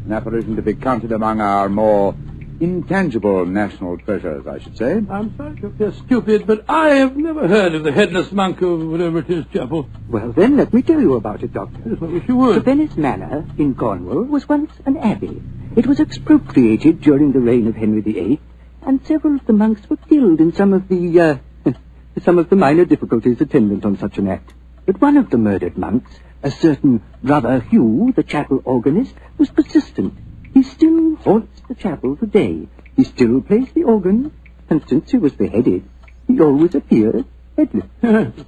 An apparition to be counted among our more intangible national treasures, I should say. I'm sorry to appear stupid, but I have never heard of the Headless Monk of whatever it is, Chapel. Well, then, let me tell you about it, Doctor. Yes, I wish you would. Trevennis Manor in Cornwall was once an abbey. It was expropriated during the reign of Henry VIII, and several of the monks were killed in some of the minor difficulties attendant on such an act. But one of the murdered monks, a certain Brother Hugh, the chapel organist, was persistent. He still haunts the chapel today. He still plays the organ, and since he was beheaded, he always appears headless.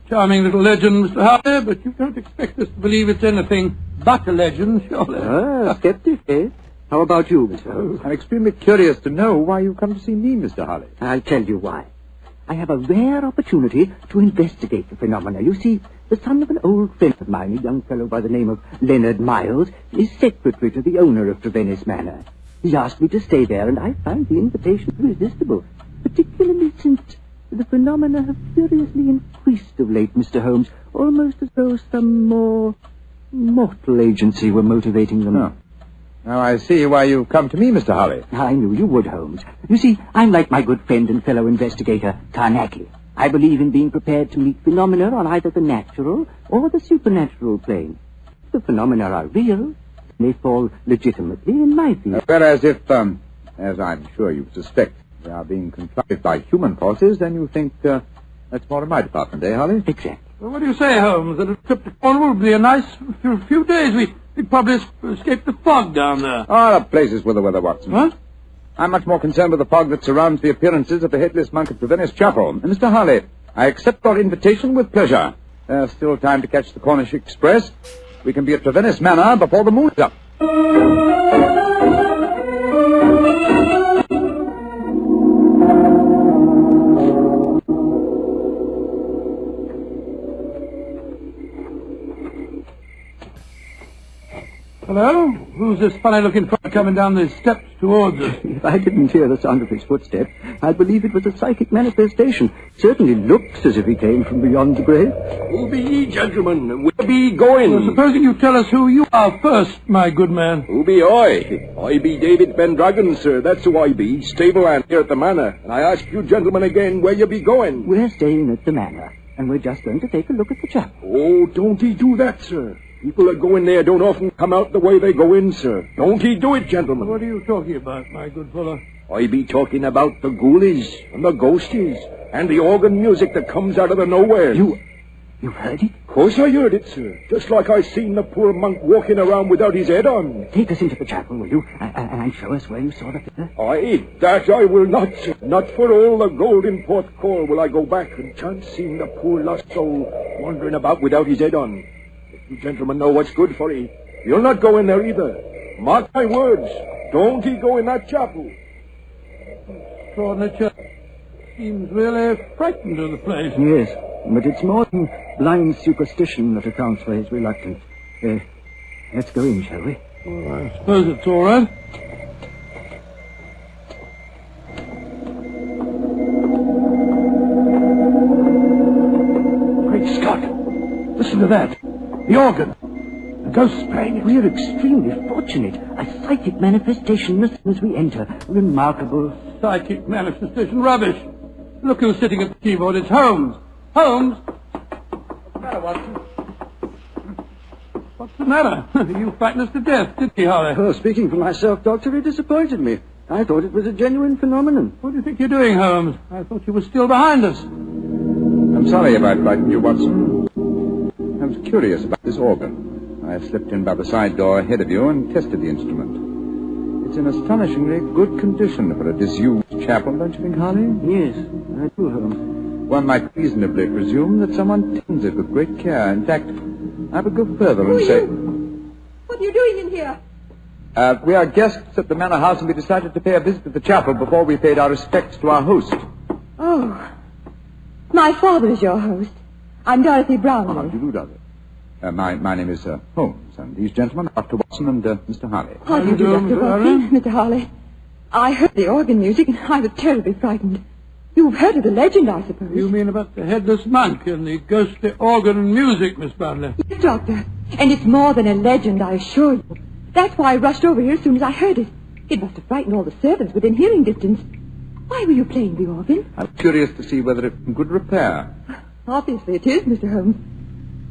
Charming little legend, Mr. Harley, but you don't expect us to believe it's anything but a legend, surely. Skeptic, eh? How about you, Mr. Holmes? I'm extremely curious to know why you come to see me, Mr. Harley. I'll tell you why. I have a rare opportunity to investigate the phenomena. You see, the son of an old friend of mine, a young fellow by the name of Leonard Miles, is secretary to the owner of Trevennis Manor. He asked me to stay there, and I find the invitation irresistible, particularly since the phenomena have curiously increased of late, Mr. Holmes, almost as though some more mortal agency were motivating them. Oh. Now I see why you've come to me, Mr. Harley. I knew you would, Holmes. You see, I'm like my good friend and fellow investigator, Carnacki. I believe in being prepared to meet phenomena on either the natural or the supernatural plane. If the phenomena are real, they fall legitimately in my field. Whereas if, as I'm sure you suspect, they are being contrived by human forces, then you think that's more in my department, eh, Harley? Exactly. Well, what do you say, Holmes? That a trip to Cornwall would be a nice few days. We'd probably escape the fog down there. Oh, the place is with the weather, Watson. What? I'm much more concerned with the fog that surrounds the appearances of the Headless Monk of Trevennis Chapel. And Mr. Harley, I accept your invitation with pleasure. There's still time to catch the Cornish Express. We can be at Trevennis Manor before the moon's up. Hello? Who's this funny-looking fellow coming down the steps towards us? If I didn't hear the sound of his footsteps, I'd believe it was a psychic manifestation. Certainly looks as if he came from beyond the grave. Who be ye, gentlemen? Where be ye going? Well, supposing you tell us who you are first, my good man. Who be I? I be David Pendragon, sir. That's who I be. Stableman here at the manor. And I ask you gentlemen again where you be going. We're staying at the manor, and we're just going to take a look at the chapel. Oh, don't ye do that, sir. People that go in there don't often come out the way they go in, sir. Don't he do it, gentlemen? What are you talking about, my good fellow? I be talking about the ghoulies and the ghosties and the organ music that comes out of the nowhere. You heard it? Of course I heard it, sir. Just like I seen the poor monk walking around without his head on. Take us into the chapel, will you? And show us where you saw the figure. Aye, that I will not, sir. Not for all the gold in Port Call will I go back and chance seeing the poor lost soul wandering about without his head on. If you gentlemen know what's good for he, you'll not go in there either. Mark my words. Don't he go in that chapel. Claude seems really frightened of the place. Yes, but it's more than blind superstition that accounts for his reluctance. Let's go in, shall we? Well, I suppose it's all right. Great Scott! Listen to that. The organ. The ghost's playing it. We're extremely fortunate. A psychic manifestation as soon as we enter. Remarkable. Psychic manifestation rubbish. Look who's sitting at the keyboard. It's Holmes. Holmes! What's the matter, Watson? What's the matter? You frightened us to death, didn't you, Holly? Oh, speaking for myself, Doctor, it disappointed me. I thought it was a genuine phenomenon. What do you think you're doing, Holmes? I thought you were still behind us. I'm sorry if I frightened you, Watson. I was curious about this organ. I slipped in by the side door ahead of you and tested the instrument. It's in astonishingly good condition for a disused chapel, don't you think, Harley? Yes, I do, Holmes. One might reasonably presume that someone tends it with great care. In fact, I would go further and say... What are you doing in here? We are guests at the manor house, and we decided to pay a visit to the chapel before we paid our respects to our host. Oh, my father is your host. I'm Dorothy Brownlee. How do you do, Dorothy? My name is Holmes, and these gentlemen are Dr. Watson and Mr. Harley. How do you do, Dr. Watson? Mr. Harley. I heard the organ music, and I was terribly frightened. You've heard of the legend, I suppose. You mean about the headless monk and the ghostly organ and music, Miss Brownlee? Yes, Doctor. And it's more than a legend, I assure you. That's why I rushed over here as soon as I heard it. It must have frightened all the servants within hearing distance. Why were you playing the organ? I'm curious to see whether it's in good repair. Obviously it is, Mr. Holmes.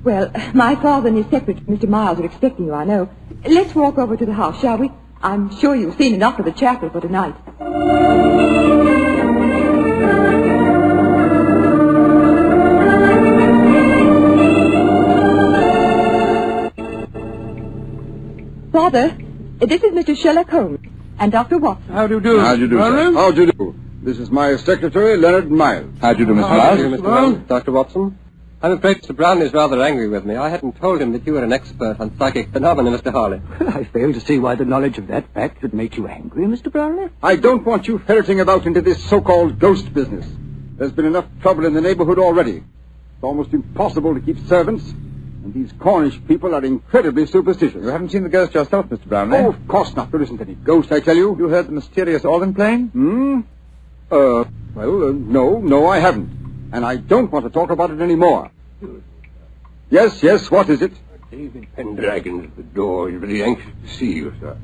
Well, my father and his secretary, Mr. Miles, are expecting you, I know. Let's walk over to the house, shall we? I'm sure you've seen enough of the chapel for tonight. Father, this is Mr. Sherlock Holmes and Dr. Watson. How do you do? How do you do, sir? How do you do? This is my secretary, Leonard Miles. How do you do, Mr. Miles? Mr. Miles? Dr. Watson? I'm afraid Mr. Brown is rather angry with me. I hadn't told him that you were an expert on psychic phenomena, Mr. Harley. I fail to see why the knowledge of that fact should make you angry, Mr. Brownlee. I don't want you ferreting about into this so-called ghost business. There's been enough trouble in the neighborhood already. It's almost impossible to keep servants, and these Cornish people are incredibly superstitious. You haven't seen the ghost yourself, Mr. Brownlee? Oh, of course not. There isn't any ghost, I tell you. You heard the mysterious organ playing? No, I haven't. And I don't want to talk about it anymore. Yes, what is it? David Pendragon at the door. He's very anxious to see you, sir.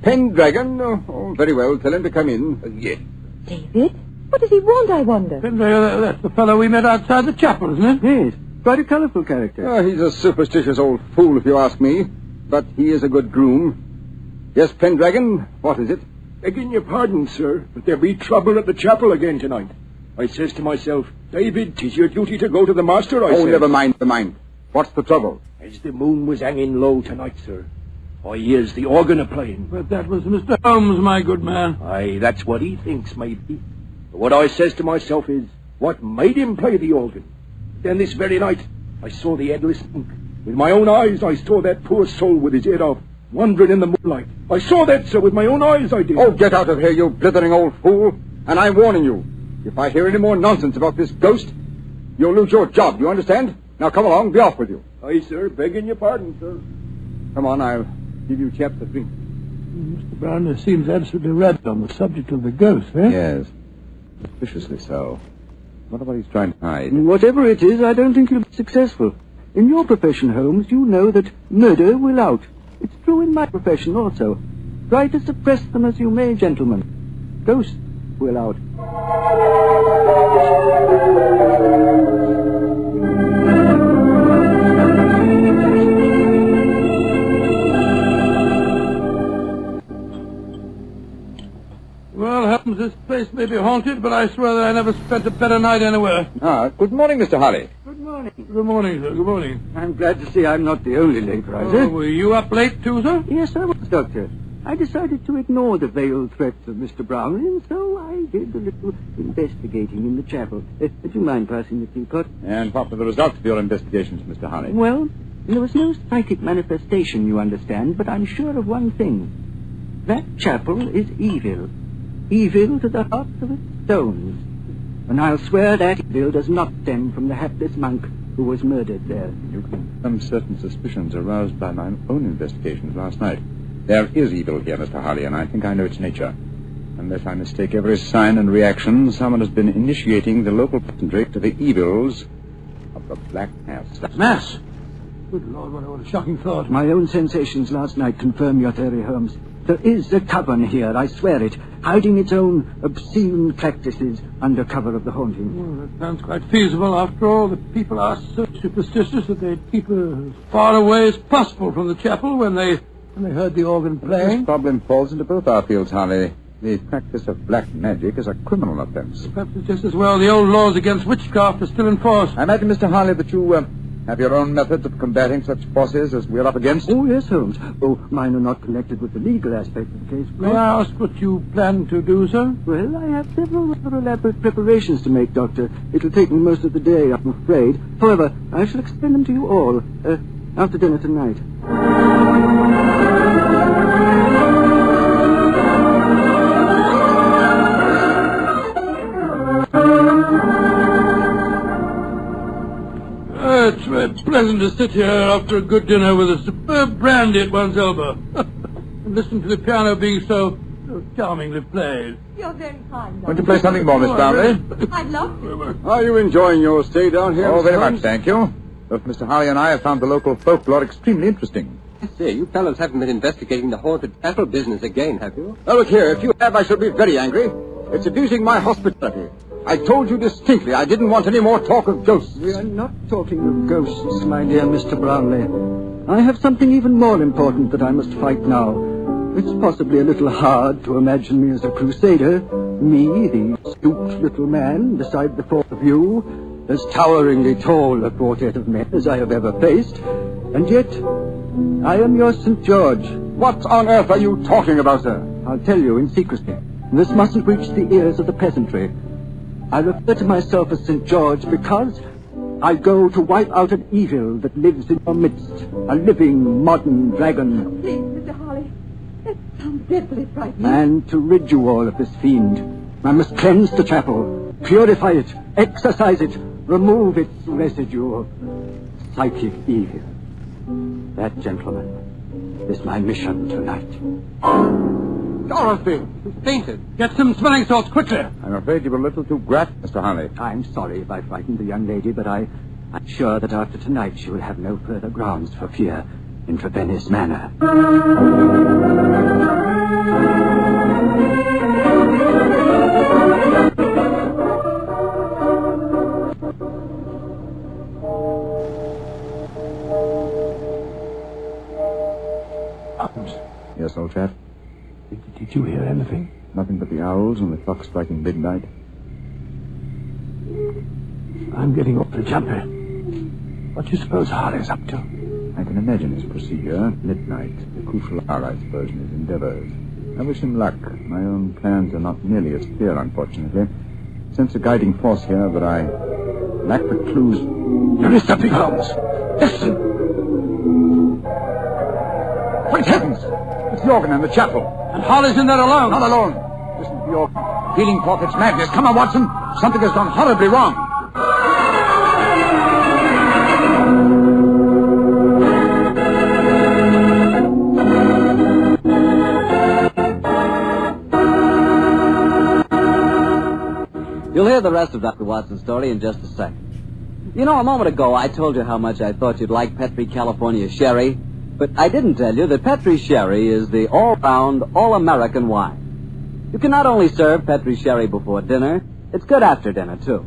Pendragon? Oh, very well. Tell him to come in. Yes. David? What does he want, I wonder? Pendragon, that's the fellow we met outside the chapel, isn't it? Yes, quite a colourful character. He's a superstitious old fool, if you ask me. But he is a good groom. Yes, Pendragon, what is it? Begging your pardon, sir, but there be trouble at the chapel again tonight. I says to myself, David, 'tis your duty to go to the master, I says. Never mind. What's the trouble? As the moon was hanging low tonight, sir, I hears the organ a-playing. But that was Mr. Holmes, my good man. Aye, that's what he thinks, maybe. But what I says to myself is, what made him play the organ? Then this very night, I saw the Headless monk. With my own eyes, I saw that poor soul with his head off, wandering in the moonlight. I saw that, sir, with my own eyes, I did. Oh, get out of here, you blithering old fool. And I'm warning you, if I hear any more nonsense about this ghost, you'll lose your job, you understand? Now, come along, be off with you. Aye, sir, begging your pardon, sir. Come on, I'll give you chaps a drink. Mr. Brownlee seems absolutely rabid on the subject of the ghost, eh? Yes. Suspiciously so. What about he's trying to hide? Whatever it is, I don't think you'll be successful. In your profession, Holmes, you know that murder will out. It's true in my profession also. Try to suppress them as you may, gentlemen. Ghosts will out. Holmes. This place may be haunted, but I swear that I never spent a better night anywhere. Good morning, Mr. Holly. Good morning. Good morning, sir. Good morning. I'm glad to see I'm not the only late riser. Oh, were you up late, too, sir? Yes, I was, Doctor. I decided to ignore the veiled threats of Mr. Brownlee, and so I did a little investigating in the chapel. Would you mind passing the teapot? And what were the results of your investigations, Mr. Holly? Well, there was no psychic manifestation, you understand, but I'm sure of one thing. That chapel is evil. Evil to the heart of its stones. And I'll swear that evil does not stem from the hapless monk who was murdered there. You confirm certain suspicions aroused by my own investigations last night. There is evil here, Mr. Holly, and I think I know its nature. Unless I mistake every sign and reaction, someone has been initiating the local peasantry to the evils of the Black Mass. Mass? Good Lord, what a shocking thought. My own sensations last night confirm your theory, Holmes. There is a coven here, I swear it, hiding its own obscene practices under cover of the haunting. Well, that sounds quite feasible. After all, the people are so superstitious that they'd keep as far away as possible from the chapel when they heard the organ playing. This problem falls into both our fields, Harley. The practice of black magic is a criminal offense. Perhaps it's just as well the old laws against witchcraft are still in force. I imagine, Mr. Harley, that you have your own methods of combating such forces as we're up against. Oh, yes, Holmes. Oh, mine are not connected with the legal aspect of the case. May I ask what you plan to do, sir? Well, I have several rather elaborate preparations to make, Doctor. It'll take me most of the day, I'm afraid. However, I shall explain them to you all after dinner tonight. It's very pleasant to sit here after a good dinner with a superb brandy at one's elbow. And listen to the piano being so charmingly played. You're very kind, Want to play something more, Miss Brownlee? I'd love to. Are you enjoying your stay down here? Oh, very much, thank you. Both Mr. Holly and I have found the local folklore extremely interesting. Say, you fellows haven't been investigating the haunted apple business again, have you? Now, look here, if you have, I shall be very angry. It's abusing my hospitality. I told you distinctly I didn't want any more talk of ghosts. We are not talking of ghosts, my dear Mr. Brownlee. I have something even more important that I must fight now. It's possibly a little hard to imagine me as a crusader. Me, the stooped little man, beside the four of you, as toweringly tall a quartet of men as I have ever faced. And yet, I am your St. George. What on earth are you talking about, sir? I'll tell you in secrecy. This mustn't reach the ears of the peasantry. I refer to myself as St. George because I go to wipe out an evil that lives in your midst. A living, modern dragon. Please, Mr. Holly. That sounds dreadfully frightening. And to rid you all of this fiend, I must cleanse the chapel, purify it, exorcise it, remove its residue of psychic evil. That, gentlemen, is my mission tonight. Dorothy! Fainted. Get some smelling salts, quickly. I'm afraid you were a little too graphic, Mr. Holly. I'm sorry if I frightened the young lady, but I'm sure that after tonight she will have no further grounds for fear in Trevennis Manor. Yes, old chap? Did you hear anything? Nothing but the owls and the clock striking midnight. I'm getting awfully jumpy. What do you suppose Harley's up to? I can imagine his procedure. Midnight, the crucial hour, I suppose, in his endeavors. I wish him luck. My own plans are not nearly as clear, unfortunately. Sense a guiding force here, but I lack the clues. There is something, Holmes. Listen. Great heavens! It's the organ in the chapel. And Holly's in there alone. Not alone. Listen to your feeling forth its madness. Come on, Watson. Something has gone horribly wrong. You'll hear the rest of Dr. Watson's story in just a second. You know, a moment ago I told you how much I thought you'd like Petri California Sherry, but I didn't tell you that Petri Sherry is the all-round, all-American wine. You can not only serve Petri Sherry before dinner, it's good after dinner, too.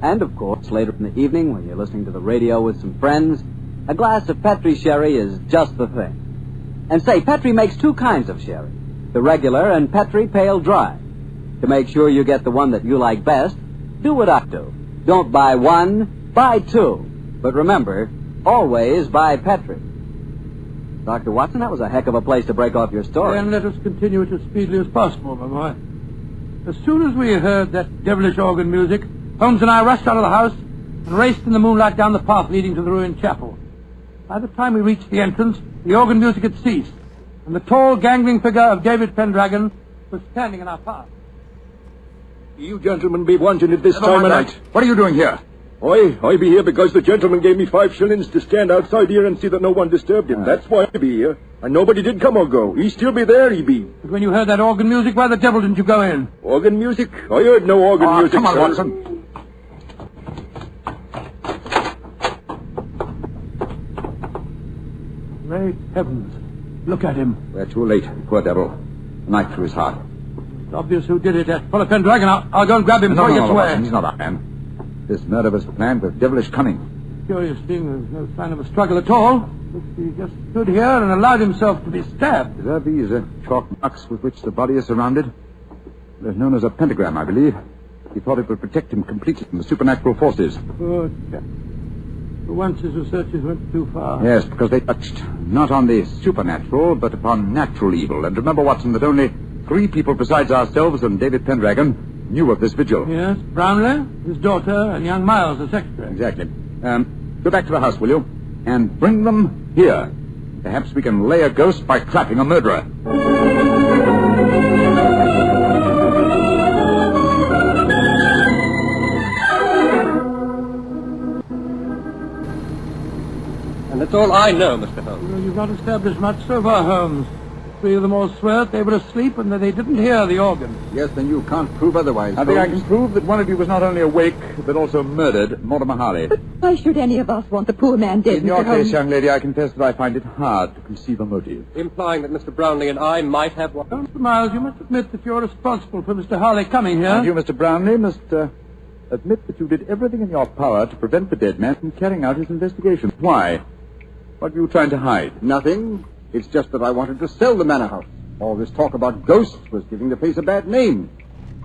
And, of course, later in the evening when you're listening to the radio with some friends, a glass of Petri Sherry is just the thing. And say, Petri makes two kinds of sherry, the regular and Petri Pale Dry. To make sure you get the one that you like best, do what I do. Don't buy one, buy two. But remember, always buy Petri. Dr. Watson, that was a heck of a place to break off your story. Then let us continue it as speedily as possible, my boy. As soon as we heard that devilish organ music, Holmes and I rushed out of the house and raced in the moonlight down the path leading to the ruined chapel. By the time we reached the entrance, the organ music had ceased, and the tall, gangling figure of David Pendragon was standing in our path. You gentlemen be wanting at this Never time of mind night. that. What are you doing here? I be here because the gentleman gave me 5 shillings to stand outside here and see that no one disturbed him. That's why I be here. And nobody did come or go. He still be there, he be. But when you heard that organ music, why the devil didn't you go in? Organ music? I heard no organ music, Come on, sir. Watson. Great heavens. Look at him. We're too late. Poor devil. A knife through his heart. It's obvious who did it. That fellow Pendragon. I'll go and grab him before he gets away. Watson. He's not our man. This murder was planned with devilish cunning. Curious thing, there's no sign of a struggle at all. He just stood here and allowed himself to be stabbed. There are these chalk marks with which the body is surrounded. They're known as a pentagram, I believe. He thought it would protect him completely from the supernatural forces. Poor chap. For once his researches went too far. Yes, because they touched not on the supernatural, but upon natural evil. And remember, Watson, that only 3 people besides ourselves and David Pendragon knew of this vigil. Yes, Brownlee, his daughter, and young Miles, the secretary. Exactly. Go back to the house, will you? And bring them here. Perhaps we can lay a ghost by trapping a murderer. And that's all I know, Mr. Holmes. Well, you've not established much so far, Holmes. 3 of them all swear that they were asleep and that they didn't hear the organ. Yes, then you can't prove otherwise. I think I can prove that one of you was not only awake, but also murdered Mortimer Harley. But why should any of us want the poor man dead, In your Mr. Holmes? case, young lady, I confess that I find it hard to conceive a motive. Implying that Mr. Brownlee and I might have one. Mr. Miles, you must admit that you're responsible for Mr. Harley coming here. And you, Mr. Brownlee, must admit that you did everything in your power to prevent the dead man from carrying out his investigation. Why? What were you trying to hide? Nothing. It's just that I wanted to sell the manor house. All this talk about ghosts was giving the place a bad name.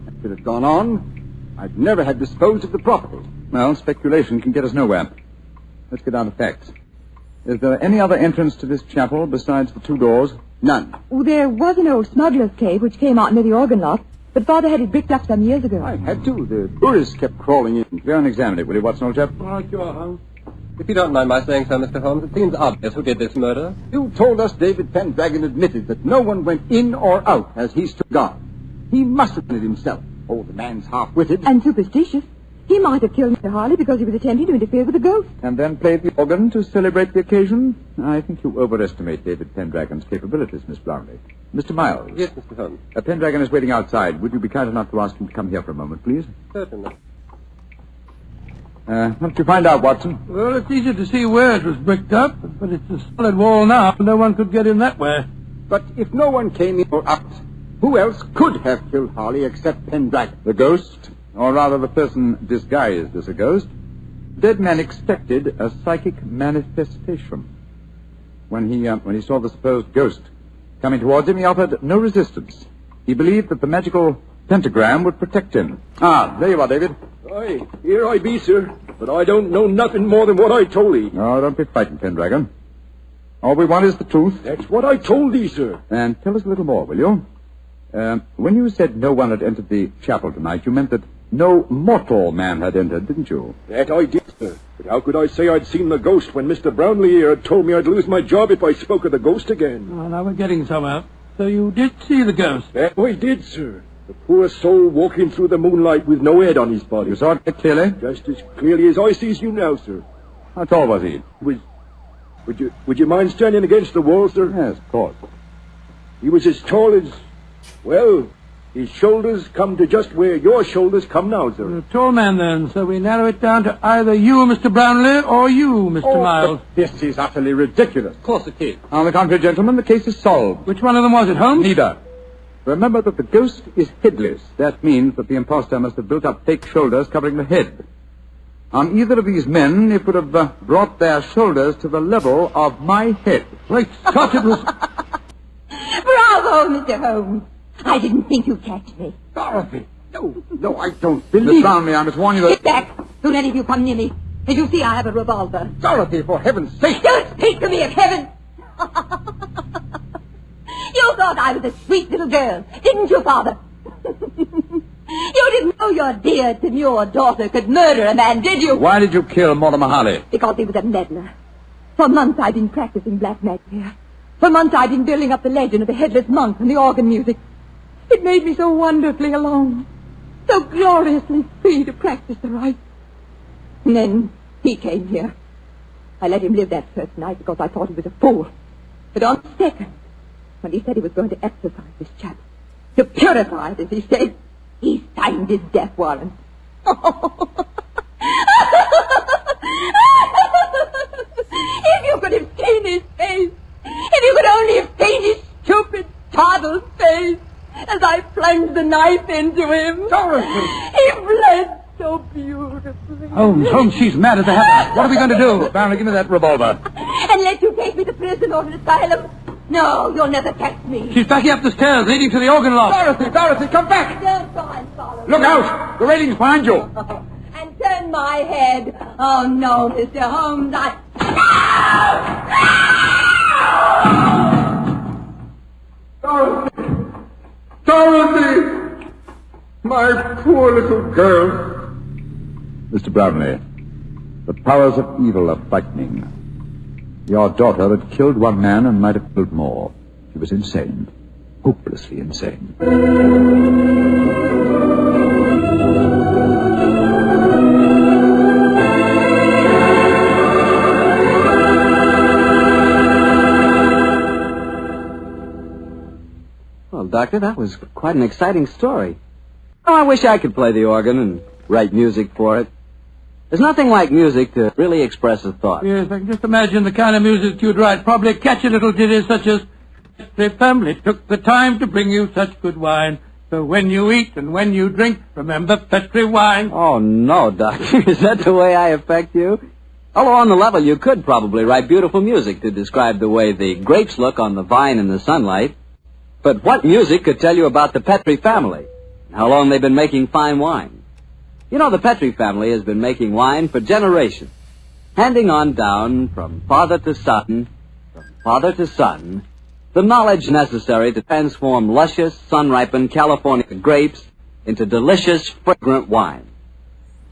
If it had gone on, I'd never have disposed of the property. Well, speculation can get us nowhere. Let's get down to facts. Is there any other entrance to this chapel besides the 2 doors? None. Oh, there was an old smuggler's cave which came out near the organ loft, but Father had it bricked up some years ago. I had to. The tourists kept crawling in. Go and examine it, will you, Watson, old chap? All right, you are, Holmes. If you don't mind my saying so, Mr. Holmes, it seems obvious who did this murder. You told us David Pendragon admitted that no one went in or out as he stood guard. He must have done it himself. Oh, the man's half-witted. And superstitious. He might have killed Mr. Harley because he was attempting to interfere with the ghost. And then played the organ to celebrate the occasion? I think you overestimate David Pendragon's capabilities, Miss Brownlee. Mr. Miles. Yes, Mr. Holmes. Pendragon is waiting outside. Would you be kind enough to ask him to come here for a moment, please? Certainly. What did you find out, Watson? Well, it's easy to see where it was bricked up, but it's a solid wall now. No one could get in that way. But if no one came in or out, who else could have killed Harley except Pendragon? The ghost, or rather the person disguised as a ghost. The dead man expected a psychic manifestation. When he saw the supposed ghost coming towards him, he offered no resistance. He believed that the magical pentagram would protect him. Ah, there you are, David. Aye, here I be, sir. But I don't know nothing more than what I told thee. No, don't be frightened, Pendragon. All we want is the truth. That's what I told thee, sir. And tell us a little more, will you? When you said no one had entered the chapel tonight, you meant that no mortal man had entered, didn't you? That I did, sir. But how could I say I'd seen the ghost when Mr. Brownlee here had told me I'd lose my job if I spoke of the ghost again? Oh, now we're getting somewhere. So you did see the ghost? That I did, sir. The poor soul walking through the moonlight with no head on his body. You saw it clearly? Just as clearly as I sees you now, sir. How tall was he? Would you mind standing against the wall, sir? Yes, of course. He was as tall as, well, his shoulders come to just where your shoulders come now, sir. You're a tall man, then, so we narrow it down to either you, Mr. Brownlee, or you, Mr. Miles. This is utterly ridiculous. Of course it is. On the contrary, gentlemen, the case is solved. Which one of them was it, Holmes? Neither. Remember that the ghost is headless. That means that the impostor must have built up fake shoulders covering the head. On either of these men, it would have brought their shoulders to the level of my head. Great Scott, it was... Bravo, Mr. Holmes. I didn't think you'd catch me. Dorothy! No, I don't believe... Miss Brownlee, I must warn you that... Get back! Don't any of you come near me. As you see, I have a revolver. Dorothy, for heaven's sake! Don't speak to me of heaven! You thought I was a sweet little girl, didn't you, Father? You didn't know your dear, demure daughter could murder a man, did you? Why did you kill Mortimer Harley? Because he was a meddler. For months I've been practicing black magic here. For months I've been building up the legend of the Headless monk and the organ music. It made me so wonderfully alone, so gloriously free to practice the rites. And then he came here. I let him live that first night because I thought he was a fool. But on the second, when he said he was going to exorcise this chap, to purify it, as he said, he signed his death warrant. If you could have seen his face, if you could only have seen his stupid, toddled face, as I plunged the knife into him. Dorothy! He bled so beautifully. Holmes, she's mad as a hatter. What are we going to do? Brownlee, give me that revolver. And let you take me to prison or an asylum? No, you'll never catch me. She's backing up the stairs leading to the organ loft. Dorothy, come back! Don't try and follow me. Look out! The railing's behind you. And turn my head. Oh, no, Mr. Holmes, Dorothy! My poor little girl. Mr. Brownlee, the powers of evil are frightening. Your daughter had killed one man and might have killed more. She was insane. Hopelessly insane. Well, Doctor, that was quite an exciting story. Oh, I wish I could play the organ and write music for it. There's nothing like music to really express a thought. Yes, I can just imagine the kind of music you'd write. Probably catchy little ditties such as, "The family took the time to bring you such good wine. So when you eat and when you drink, remember Petri wine." Oh, no, Doctor. Is that the way I affect you? Although on the level, you could probably write beautiful music to describe the way the grapes look on the vine in the sunlight. But what music could tell you about the Petri family? How long they've been making fine wine? You know, the Petri family has been making wine for generations, handing on down from father to son, the knowledge necessary to transform luscious, sun-ripened California grapes into delicious, fragrant wine.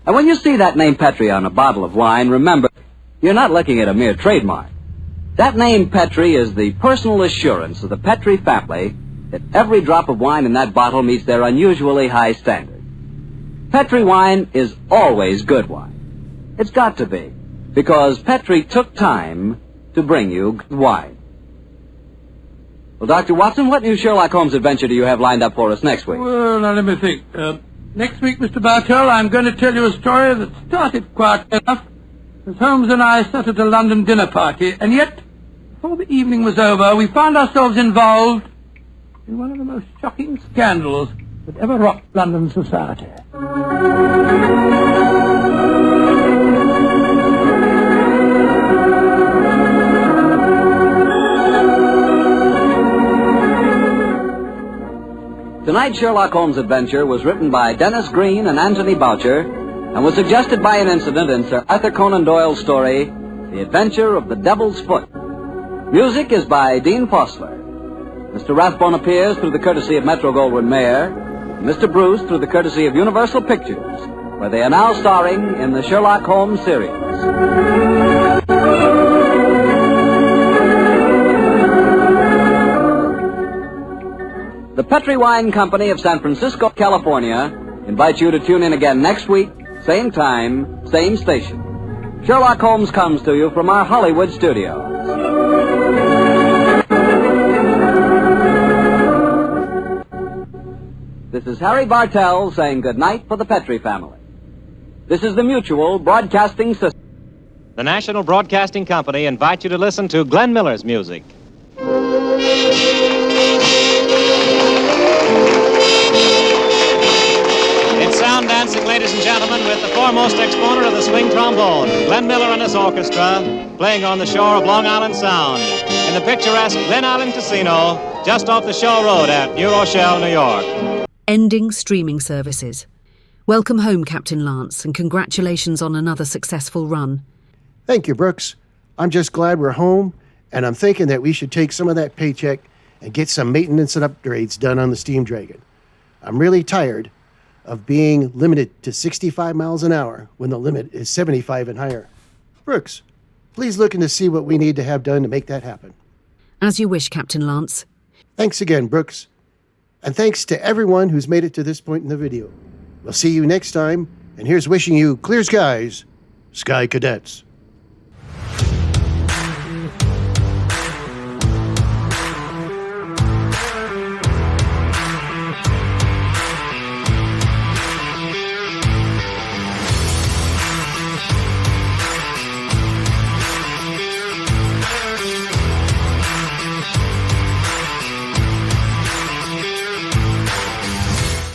And when you see that name Petri on a bottle of wine, remember, you're not looking at a mere trademark. That name Petri is the personal assurance of the Petri family that every drop of wine in that bottle meets their unusually high standard. Petri wine is always good wine. It's got to be, because Petri took time to bring you good wine. Well, Dr. Watson, what new Sherlock Holmes adventure do you have lined up for us next week? Well, now let me think. Next week, Mr. Bartell, I'm going to tell you a story that started quite enough. As Holmes and I sat at a London dinner party, and yet, before the evening was over, we found ourselves involved in one of the most shocking scandals that ever rocked London society. Tonight's Sherlock Holmes adventure was written by Dennis Green and Anthony Boucher and was suggested by an incident in Sir Arthur Conan Doyle's story, The Adventure of the Devil's Foot. Music is by Dean Fossler. Mr. Rathbone appears through the courtesy of Metro-Goldwyn-Mayer, and Mr. Bruce through the courtesy of Universal Pictures, where they are now starring in the Sherlock Holmes series. The Petri Wine Company of San Francisco, California, invites you to tune in again next week, same time, same station. Sherlock Holmes comes to you from our Hollywood studios. This is Harry Bartell saying goodnight for the Petri family. This is the Mutual Broadcasting System. The National Broadcasting Company invites you to listen to Glen Miller's music. It's sound dancing, ladies and gentlemen, with the foremost exponent of the swing trombone, Glen Miller and his orchestra, playing on the shore of Long Island Sound. in the picturesque Glen Island Casino, just off the Shore Road at New Rochelle, New York. Ending streaming services. Welcome home, Captain Lance, and congratulations on another successful run. Thank you, Brooks. I'm just glad we're home, and I'm thinking that we should take some of that paycheck and get some maintenance and upgrades done on the Steam Dragon. I'm really tired of being limited to 65 miles an hour when the limit is 75 and higher. Brooks, please look in to see what we need to have done to make that happen. As you wish, Captain Lance. Thanks again, Brooks. And thanks to everyone who's made it to this point in the video. We'll see you next time, and here's wishing you clear skies, Sky Cadets.